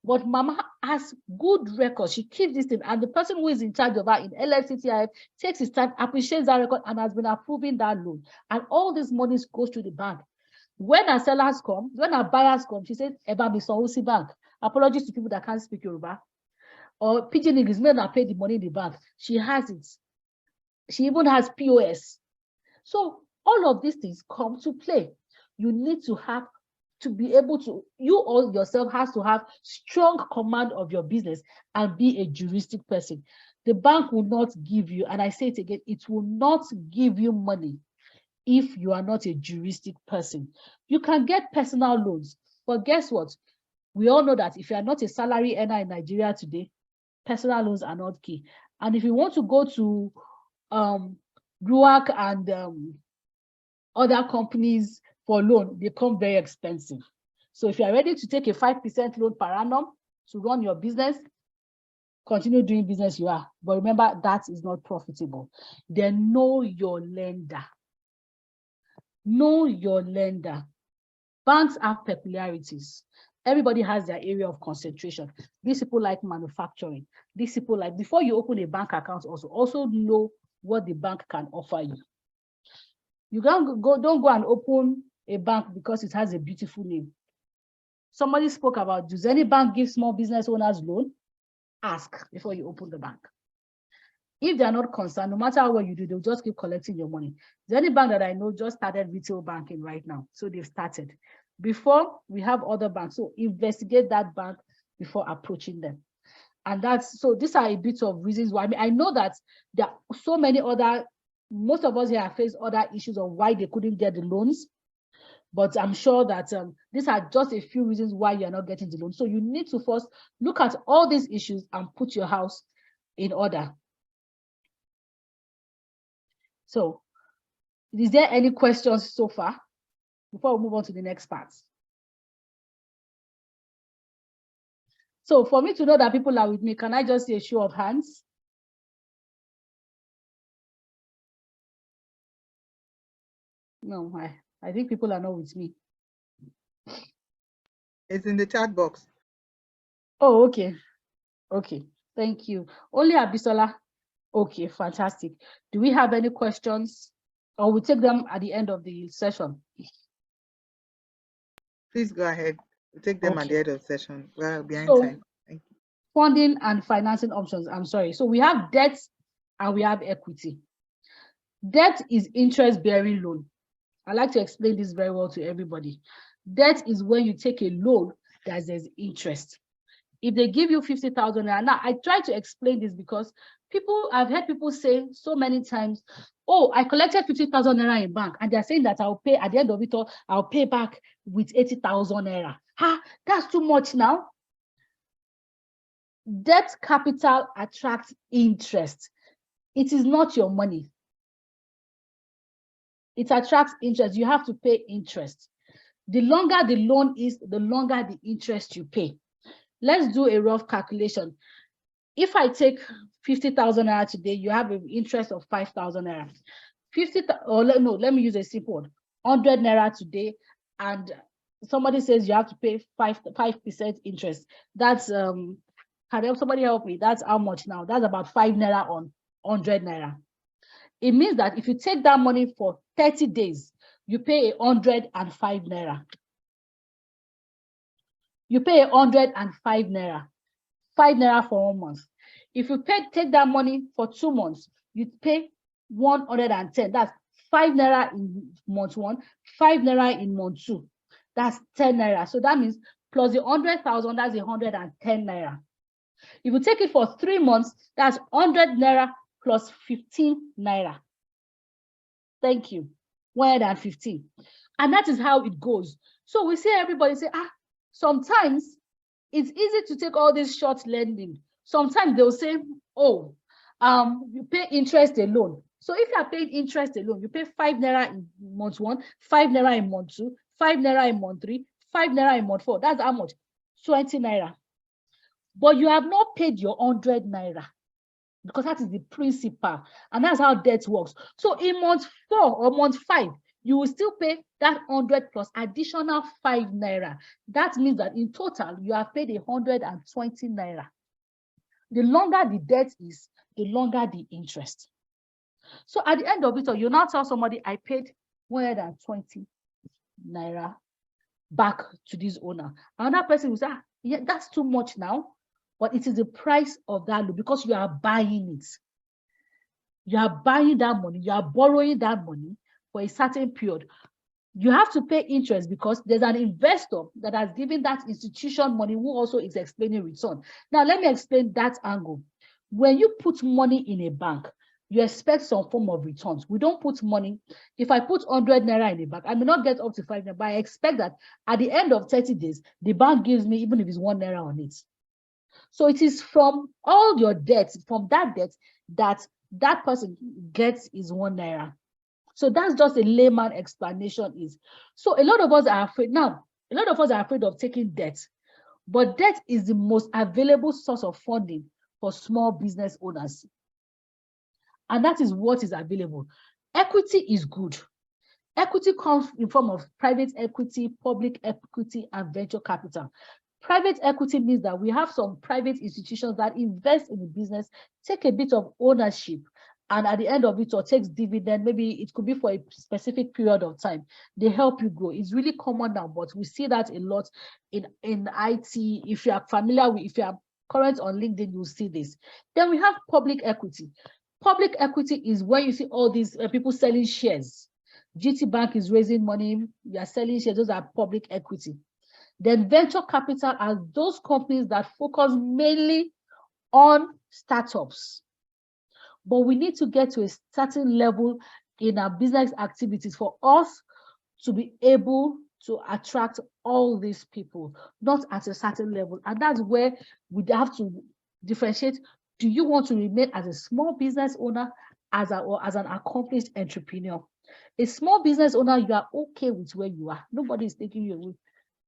But Mama has good records. She keeps this thing, and the person who is in charge of her in LSCTIF takes his time, appreciates that record, and has been approving that loan. And all this money goes to the bank. When our sellers come, when our buyers come, she said, "Eba mi sanwó sí bank." Apologies to people that can't speak Yoruba. Or Pidgin English, men that pay the money in the bank. She has it. She even has POS. So all of these things come to play. You need to have to be able to, you all yourself has to have strong command of your business and be a juristic person. The bank will not give you, and I say it again, it will not give you money if you are not a juristic person. You can get personal loans, but guess what? We all know that if you are not a salary earner in Nigeria today, personal loans are not key. And if you want to go to RUAC and other companies for loan, they come very expensive. So if you are ready to take a 5% loan per annum to run your business, continue doing business you are. But remember, that is not profitable. Then know your lender. Know your lender. Banks have peculiarities. Everybody has their area of concentration. These people like manufacturing. These people like, before you open a bank account, also know what the bank can offer you. You don't go and open a bank because it has a beautiful name. Somebody spoke about, does any bank give small business owners loan? Ask before you open the bank. If they are not concerned, no matter what you do, they'll just keep collecting your money. There's any bank that I know just started retail banking right now. So they've started. Before, we have other banks. So investigate that bank before approaching them. And that's, so these are a bit of reasons why. I mean, I know that there are so many other, most of us here have faced other issues on why they couldn't get the loans. But I'm sure that these are just a few reasons why you're not getting the loan. So you need to first look at all these issues and put your house in order. So, is there any questions so far before we move on to the next part? So for me to know that people are with me, can I just see a show of hands? No, I think people are not with me. It's in the chat box. Oh, okay. Okay, thank you. Only Abisola. Okay, fantastic. Do we have any questions? Or we'll take them at the end of the session. Please go ahead. We'll take them at the end of the session. Well, behind time. Thank you. Funding and financing options. I'm sorry. So we have debt and we have equity. Debt is interest-bearing loan. I like to explain this very well to everybody. Debt is when you take a loan that there's interest. If they give you 50,000 naira, now I try to explain this because I've heard people say so many times, oh, I collected 50,000 naira in bank, and they're saying that I'll pay at the end of it all, I'll pay back with 80,000 naira. That's too much now. Debt capital attracts interest. It is not your money. It attracts interest. You have to pay interest. The longer the loan is, the longer the interest you pay. Let's do a rough calculation. If I take 50,000 naira today, you have an interest of 5,000 naira. Let me use a simple one. 100 naira today, and somebody says you have to pay 5% interest. That's can somebody help me? That's how much now? That's about 5 naira on 100 naira. It means that if you take that money for 30 days, you pay 105 naira. You pay 105 naira, 5 naira for 1 month. If you take that money for 2 months, you pay 110. That's 5 naira in month 1, 5 naira in month 2. That's 10 naira. So that means plus the 100,000, that's 110 naira. If you take it for 3 months, that's 100 naira plus 15 naira. Thank you. 115. And that is how it goes. So we see everybody say, sometimes it's easy to take all this short lending. Sometimes they'll say, oh, you pay interest alone. So if you are paying interest alone, you pay 5 naira in month 1, 5 naira in month 2, 5 naira in month 3, 5 naira in month 4. That's how much? 20 naira. But you have not paid your 100 naira because that is the principal. And that's how debt works. So in month 4 or month 5, you will still pay that 100 plus additional 5 naira. That means that in total, you have paid 120 naira. The longer the debt is, the longer the interest. So at the end of it all, you now tell somebody, I paid 120 naira back to this owner. Another person will say, yeah, that's too much now, but it is the price of that loan because you are buying it. You are buying that money, you are borrowing that money for a certain period. You have to pay interest because there's an investor that has given that institution money who also is explaining return. Now, let me explain that angle. When you put money in a bank, you expect some form of returns. We don't put money. If I put 100 naira in a bank, I may not get up to 5 naira, but I expect that at the end of 30 days, the bank gives me, even if it's 1 naira on it. So it is from all your debts, from that debt, that person gets is 1 naira. So that's just a layman explanation is. So a lot of us are afraid now. A lot of us are afraid of taking debt, but debt is the most available source of funding for small business owners. And that is what is available. Equity is good. Equity comes in form of private equity, public equity, and venture capital. Private equity means that we have some private institutions that invest in the business, take a bit of ownership, and at the end of it, or takes dividend. Maybe it could be for a specific period of time. They help you grow. It's really common now, but we see that a lot in IT. If you are familiar with, if you are current on LinkedIn, you'll see this. Then we have public equity. Public equity is when you see all these people selling shares. GT Bank is raising money, you are selling shares, those are public equity. Then venture capital are those companies that focus mainly on startups. But we need to get to a certain level in our business activities for us to be able to attract all these people, not at a certain level. And that's where we have to differentiate. Do you want to remain as a small business owner or as an accomplished entrepreneur? A small business owner, you are okay with where you are. Nobody is taking you away.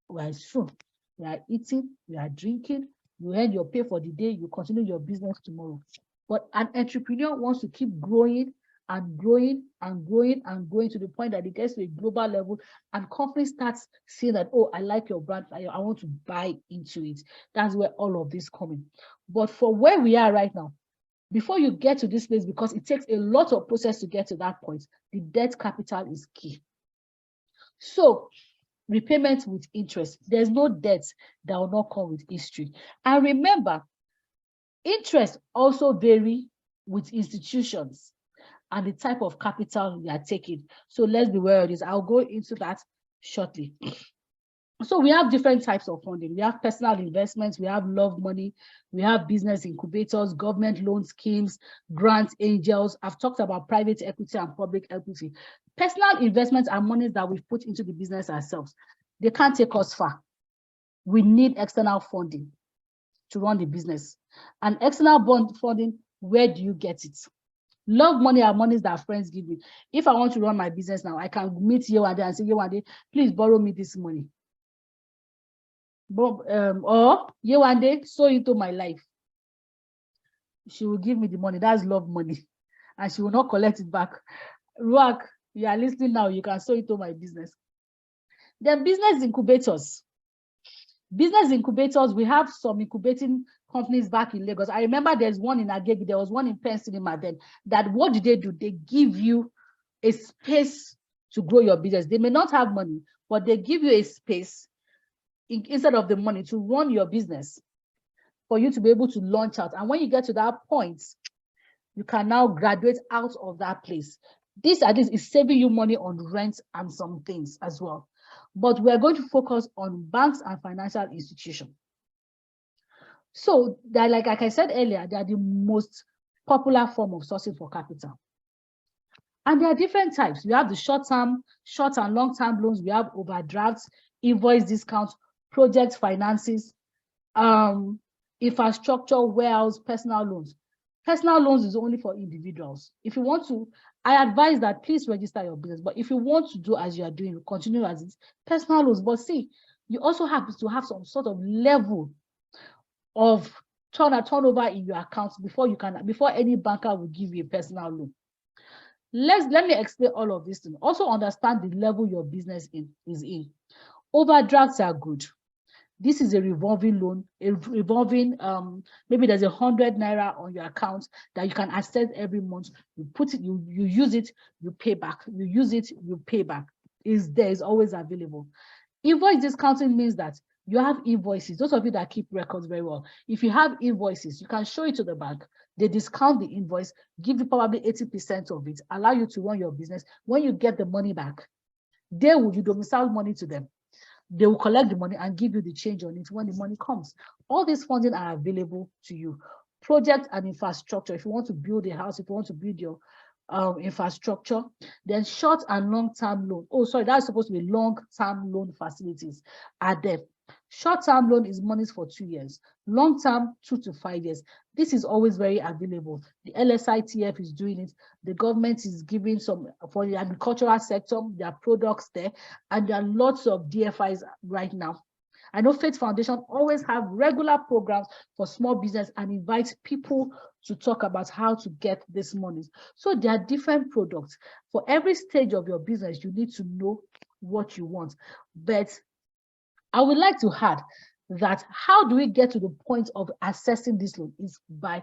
Well, it's true. You are eating, you are drinking, you earn your pay for the day, you continue your business tomorrow. But an entrepreneur wants to keep growing and growing and growing and growing to the point that it gets to a global level and companies starts seeing that, oh, I like your brand, I want to buy into it. That's where all of this coming. But for where we are right now, before you get to this place, because it takes a lot of process to get to that point, the debt capital is key. So repayment with interest, there's no debt that will not come with history. And remember, interest also vary with institutions and the type of capital we are taking. So let's be aware of this. I'll go into that shortly. So we have different types of funding. We have personal investments, we have love money, we have business incubators, government loan schemes, grant angels. I've talked about private equity and public equity. Personal investments are monies that we've put into the business ourselves. They can't take us far. We need external funding to run the business. And external bond funding, where do you get it? Love money are monies that friends give me. If I want to run my business now, I can meet you one day and say, you one day, please borrow me this money. Or you one day, sow into my life. She will give me the money. That's love money. And she will not collect it back. Ruak, you are listening now, you can sow into my business. Then business incubators. Business incubators, we have some incubating companies back in Lagos. I remember there's one in Agege, there was one in Penn Cinema then, that what do? They give you a space to grow your business. They may not have money, but they give you a space instead of the money to run your business for you to be able to launch out. And when you get to that point, you can now graduate out of that place. This at least is saving you money on rent and some things as well. But we're going to focus on banks and financial institutions. So they're like I said earlier, they are the most popular form of sourcing for capital. And there are different types. We have the short and long-term loans. We have overdrafts, invoice discounts, project finances, infrastructure, warehouse, personal loans. Personal loans is only for individuals. If you want to, I advise that please register your business. But if you want to do as you are doing, continue as it's personal loans. But see, you also have to have some sort of level of turnover in your accounts before any banker will give you a personal loan. Let me explain all of this thing. Also understand the level your business is in. Overdrafts are good. This is a revolving loan, a revolving, maybe there's 100 naira on your account that you can access every month. You put it, you use it, you pay back. You use it, you pay back. Is there, is always available. Invoice discounting means that you have invoices. Those of you that keep records very well, if you have invoices, you can show it to the bank. They discount the invoice, give you probably 80% of it, allow you to run your business. When you get the money back, you domicile money to them. They will collect the money and give you the change on it when the money comes. All these funding are available to you. Project and infrastructure. If you want to build a house, if you want to build your infrastructure, then short and long-term loan. Oh, sorry, that's supposed to be long-term loan facilities are there. Short-term loan is monies for 2 years. Long-term, 2 to 5 years. This is always very available. The LSITF is doing it. The government is giving some for the agricultural sector. There are products there, and there are lots of DFIs right now. I know Faith Foundation always have regular programs for small business and invite people to talk about how to get this money. So there are different products. For every stage of your business, you need to know what you want. But I would like to add that how do we get to the point of accessing this loan is by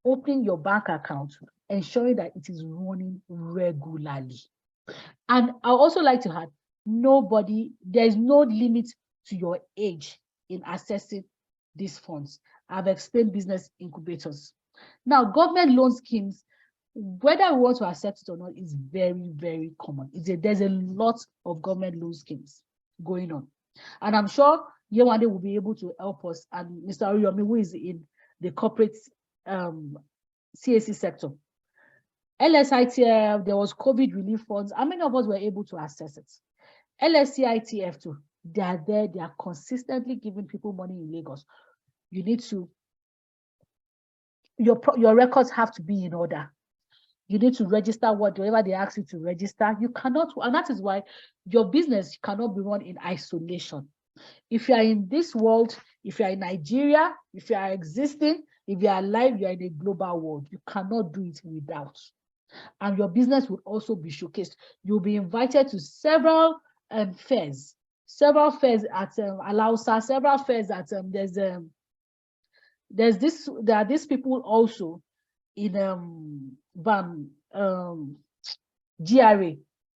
opening your bank account, ensuring that it is running regularly. And I also like to add, there is no limit to your age in accessing these funds. I've explained business incubators. Now, government loan schemes, whether we want to accept it or not, is very, very common. There's a lot of government loan schemes going on. And I'm sure Yewande will be able to help us, and Mr. Oriyomi, who is in the corporate CAC sector. LSITF, there was COVID relief funds. How many of us were able to access it? LSCITF too. They are there. They are consistently giving people money in Lagos. You need to, your records have to be in order. You need to register whatever they ask you to register. You cannot, and that is why your business cannot be run in isolation. If you are in this world, if you are in Nigeria, if you are existing, if you are alive, you are in a global world. You cannot do it without. And your business will also be showcased. You'll be invited to several fairs at Alausa, several fairs at there are these people also in GRA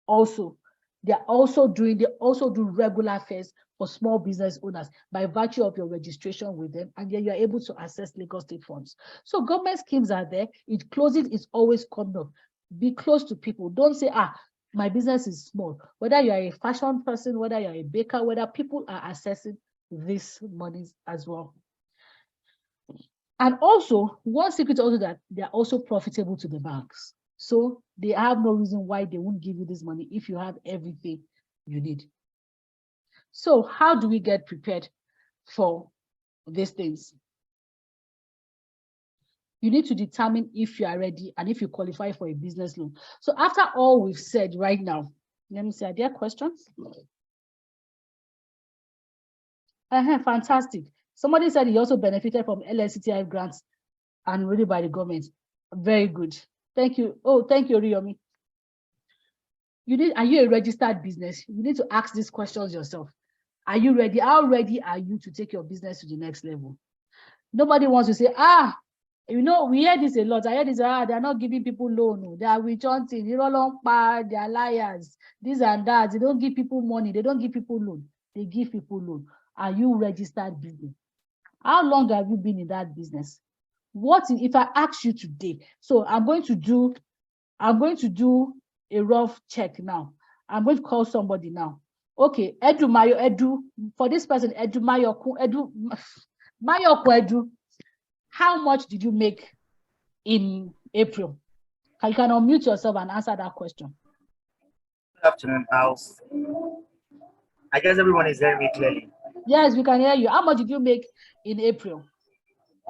also. They also do regular fairs for small business owners by virtue of your registration with them, and then you're able to access Lagos State funds. So government schemes are there. It closes is always coming up. Be close to people. Don't say, my business is small. Whether you're a fashion person, whether you're a baker, whether people are accessing these monies as well. And also, one secret also that they're also profitable to the banks. So they have no reason why they won't give you this money if you have everything you need. So how do we get prepared for these things? You need to determine if you are ready and if you qualify for a business loan. So after all we've said right now, let me see, are there questions? Fantastic. Somebody said he also benefited from LSCTI grants and really by the government. Very good. Thank you. Oh, thank you, Oriyomi. Are you a registered business? You need to ask these questions yourself. Are you ready? How ready are you to take your business to the next level? Nobody wants to say, we hear this a lot. I hear this, they're not giving people loan. They are witch-hunting, they are liars, this and that. They don't give people money. They don't give people loan. They give people loan. Are you registered business? How long have you been in that business? What if I ask you today? So I'm going to do a rough check now. I'm going to call somebody now. Okay, Edu, for this person, Edu, how much did you make in April? You can unmute yourself and answer that question. Good afternoon, House. I guess everyone is hearing me clearly. Yes, we can hear you. How much did you make in April?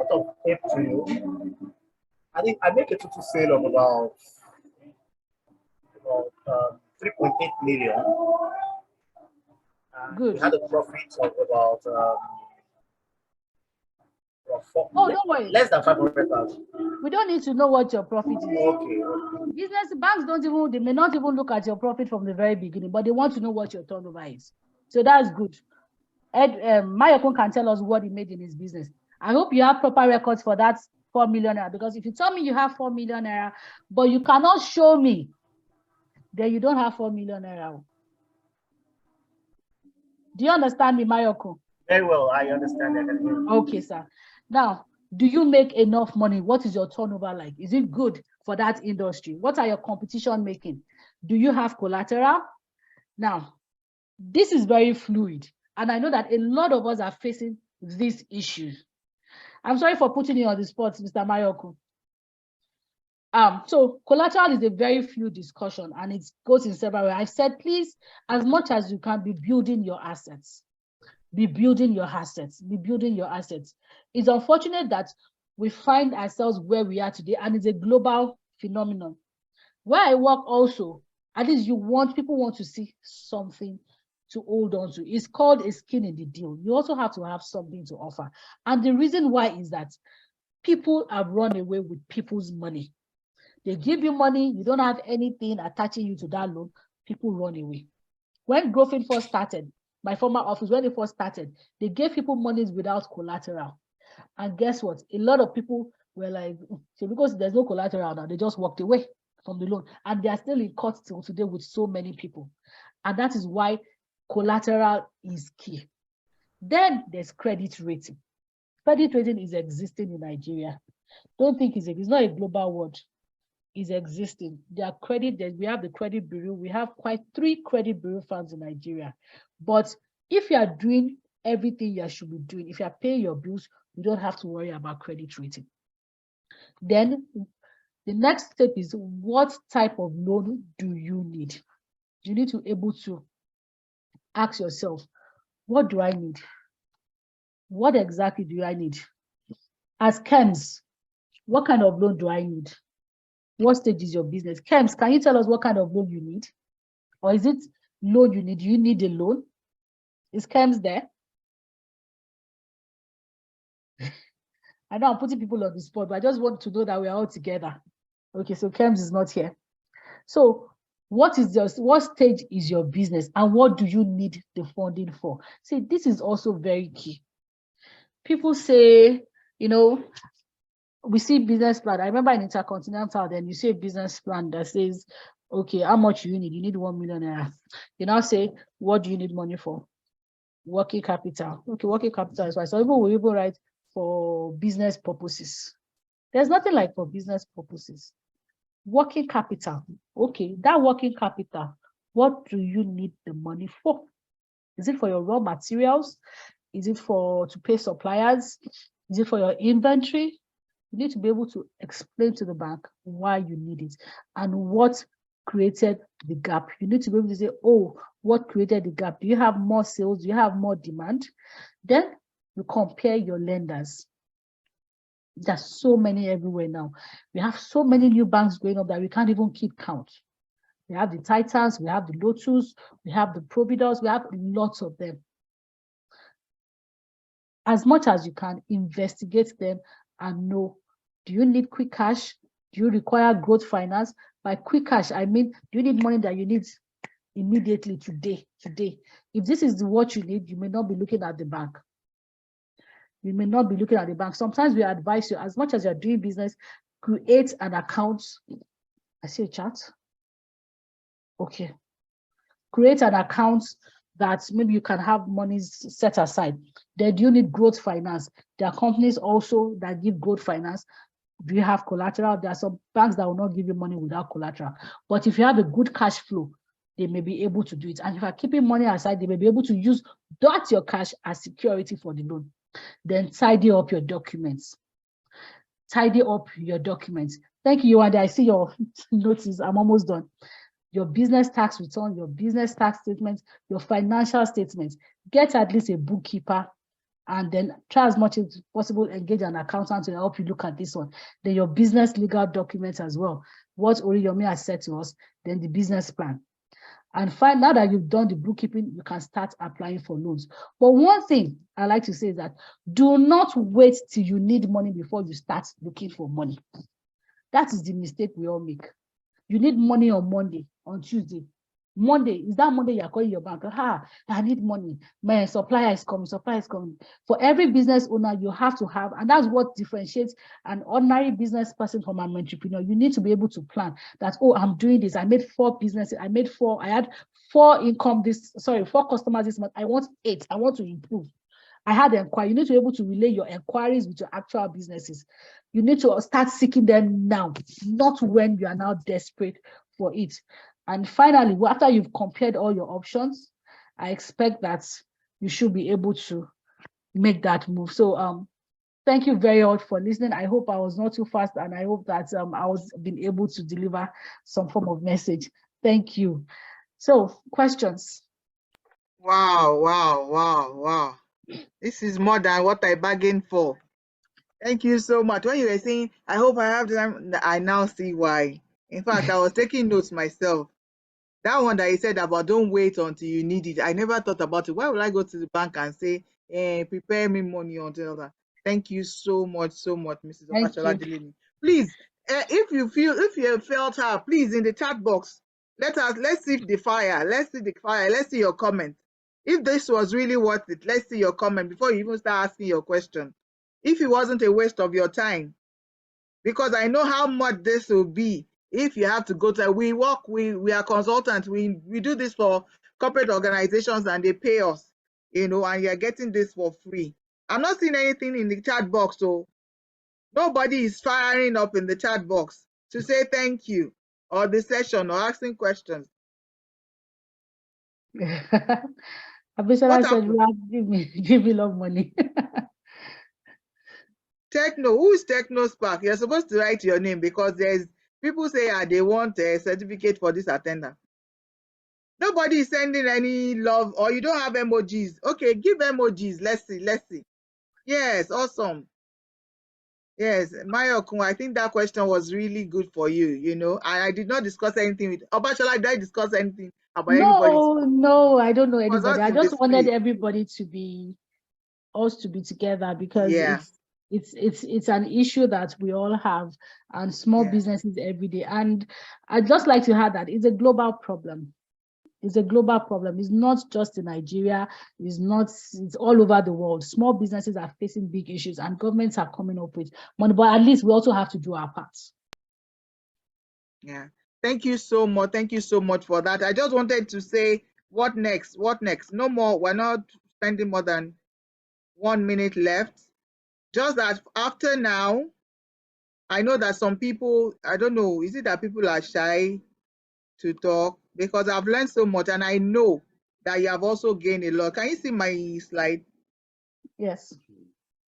Out of April, I think I make a total sale of about 3.8 million. Good. We had a profit of about Oh, don't worry. Less than 500,000. We don't need to know what your profit is. Okay. Business banks they may not even look at your profit from the very beginning, but they want to know what your turnover is. So that's good. Mayokun can tell us what he made in his business. I hope you have proper records for that 4 million naira, because if you tell me you have 4 million naira, but you cannot show me, then you don't have 4 million naira. Do you understand me, Mayokun? Very well, I understand that. Okay, sir. Now, do you make enough money? What is your turnover like? Is it good for that industry? What are your competition making? Do you have collateral? Now, this is very fluid, and I know that a lot of us are facing these issues. I'm sorry for putting you on the spot, Mr. Mayokun. So collateral is a very fluid discussion, and it goes in several ways. I've said, please, as much as you can, be building your assets. Be building your assets. Be building your assets. It's unfortunate that we find ourselves where we are today, and it's a global phenomenon. Where I work also, at least people want to see something to hold on to. It's called a skin in the deal. You also have to have something to offer. And the reason why is that people have run away with people's money. They give you money, you don't have anything attaching you to that loan, people run away. When Growing first started, my former office, when they first started, they gave people monies without collateral. And guess what? A lot of people were like, so because there's no collateral now, they just walked away from the loan. And they are still in court till today with so many people. And that is why collateral is key. Then there's credit rating. Credit rating is existing in Nigeria. Don't think it's not a global word. Is existing. We have the credit bureau. We have quite 3 credit bureau firms in Nigeria. But if you are doing everything you should be doing, if you are paying your bills, you don't have to worry about credit rating. Then the next step is, what type of loan do you need? You need to be able to ask yourself, what do I need? What exactly do I need? As Kems, what kind of loan do I need? What stage is your business? Kems, can you tell us what kind of loan you need? Or is it loan you need? Do you need a loan? Is Kems there? I know I'm putting people on the spot, but I just want to know that we are all together. Okay, so Kems is not here. So what stage is your business, and what do you need the funding for? See, this is also very key. People say, we see business plan. I remember in Intercontinental, then you see a business plan that says, okay, how much you need? You need 1 million naira. You now say, what do you need money for? Working capital. Okay, working capital is why. So people will even write for business purposes. There's nothing like for business purposes. Working capital. Okay, that working capital, what do you need the money for? Is it for your raw materials? Is it to pay suppliers? Is it for your inventory? You need to be able to explain to the bank why you need it and what created the gap. You need to be able to say, oh, what created the gap? Do you have more sales? Do you have more demand? Then you compare your lenders. There's so many everywhere now. We have so many new banks going up that we can't even keep count. We have the Titans, we have the Lotus, we have the Providus, we have lots of them. As much as you can, investigate them and know, do you need quick cash? Do you require growth finance? By quick cash, I mean, do you need money that you need immediately today? If this is what you need, you may not be looking at the bank. You may not be looking at the bank. Sometimes we advise you, as much as you're doing business, create an account. I see a chat. Okay. Create an account that maybe you can have monies set aside. Then do you need growth finance? There are companies also that give growth finance. Do you have collateral? There are some banks that will not give you money without collateral. But if you have a good cash flow, they may be able to do it. And if you're keeping money aside, they may be able to use that your cash as security for the loan. Then tidy up your documents. Tidy up your documents. Thank you, and I see your notice. I'm almost done. Your business tax return, your business tax statements, your financial statements. Get at least a bookkeeper, and then try as much as possible, engage an accountant to help you look at this one. Then your business legal documents as well. What Oriyomi has said to us, then the business plan. And find now that you've done the bookkeeping, you can start applying for loans. But one thing I like to say is that do not wait till you need money before you start looking for money. That is the mistake we all make. You need money on Monday, on Tuesday. Monday, is that Monday you're calling your bank? I need money. My supplier is coming, supplier is coming. For every business owner, you have to have, and that's what differentiates an ordinary business person from an entrepreneur. You need to be able to plan that, oh, I'm doing this. I made 4 businesses. I had 4 4 customers this month. I want 8. I want to improve. I had inquiry. You need to be able to relay your inquiries with your actual businesses. You need to start seeking them now, not when you are now desperate for it. And finally, after you've compared all your options, I expect that you should be able to make that move. So thank you very much for listening. I hope I was not too fast, and I hope that I was been able to deliver some form of message. Thank you. So questions? Wow. This is more than what I bargained for. Thank you so much. When you were saying, I hope I have time, I now see why. In fact, I was taking notes myself. That one that you said about don't wait until you need it, I never thought about it. Why would I go to the bank and say, prepare me money until that? Thank you so much, Mrs. Thank Opashola you. Delini. Please, if you felt her, please in the chat box, let's see the fire. Let's see your comment. If this was really worth it, let's see your comment before you even start asking your question. If it wasn't a waste of your time, because I know how much this will be if you have to go to, we are consultants, we do this for corporate organizations and they pay us, and you're getting this for free. I'm not seeing anything in the chat box, so nobody is firing up in the chat box to say thank you or the session or asking questions. Abishala said, give me a lot of money. Techno, who is Techno Spark? You're supposed to write your name because there's people say they want a certificate for this attendance. Nobody is sending any love, or you don't have emojis. Okay, give emojis. Let's see. Yes, awesome. Yes, Mayokun, I think that question was really good for you. I did not discuss anything with Obashola. Did I discuss anything about anybody? No, I don't know Was anybody. us I in just this wanted place. everybody to be together because Yeah. it's an issue that we all have, and small Yeah. businesses every day. And I'd just like to add that it's a global problem. It's a global problem. It's not just in Nigeria. It's all over the world. Small businesses are facing big issues and governments are coming up with money, but at least we also have to do our part. Yeah. Thank you so much. Thank you so much for that. I just wanted to say, what next? No more. We're not spending more than 1 minute left. Just that after now, I know that some people, I don't know, is it that people are shy to talk? Because I've learned so much and I know that you have also gained a lot. Can you see my slide? Yes.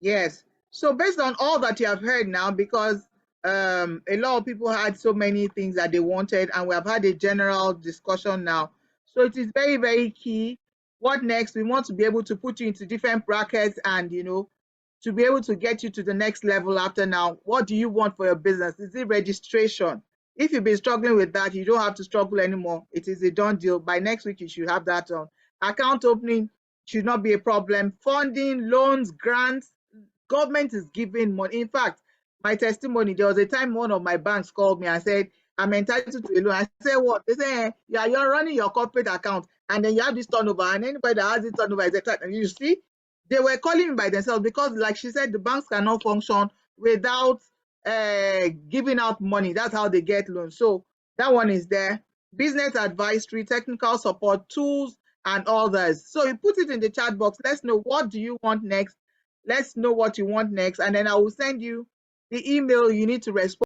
Yes. So based on all that you have heard now, because a lot of people had so many things that they wanted, and we have had a general discussion now. So it is very, very key. What next? We want to be able to put you into different brackets and, to be able to get you to the next level after now. What do you want for your business? Is it registration? If you've been struggling with that, you don't have to struggle anymore. It is a done deal. By next week, you should have that on. Account opening should not be a problem. Funding, loans, grants, government is giving money. In fact, my testimony, there was a time one of my banks called me and said, I'm entitled to a loan. I said, what? They say, yeah, you're running your corporate account and then you have this turnover, and anybody that has this turnover is a client. And you see, they were calling me by themselves because, like she said, the banks cannot function without giving out money. That's how they get loans. So that one is there. Business advisory, technical support, tools, and others. So you put it in the chat box. Let's know, what do you want next? Let's know what you want next, and then I will send you the email you need to respond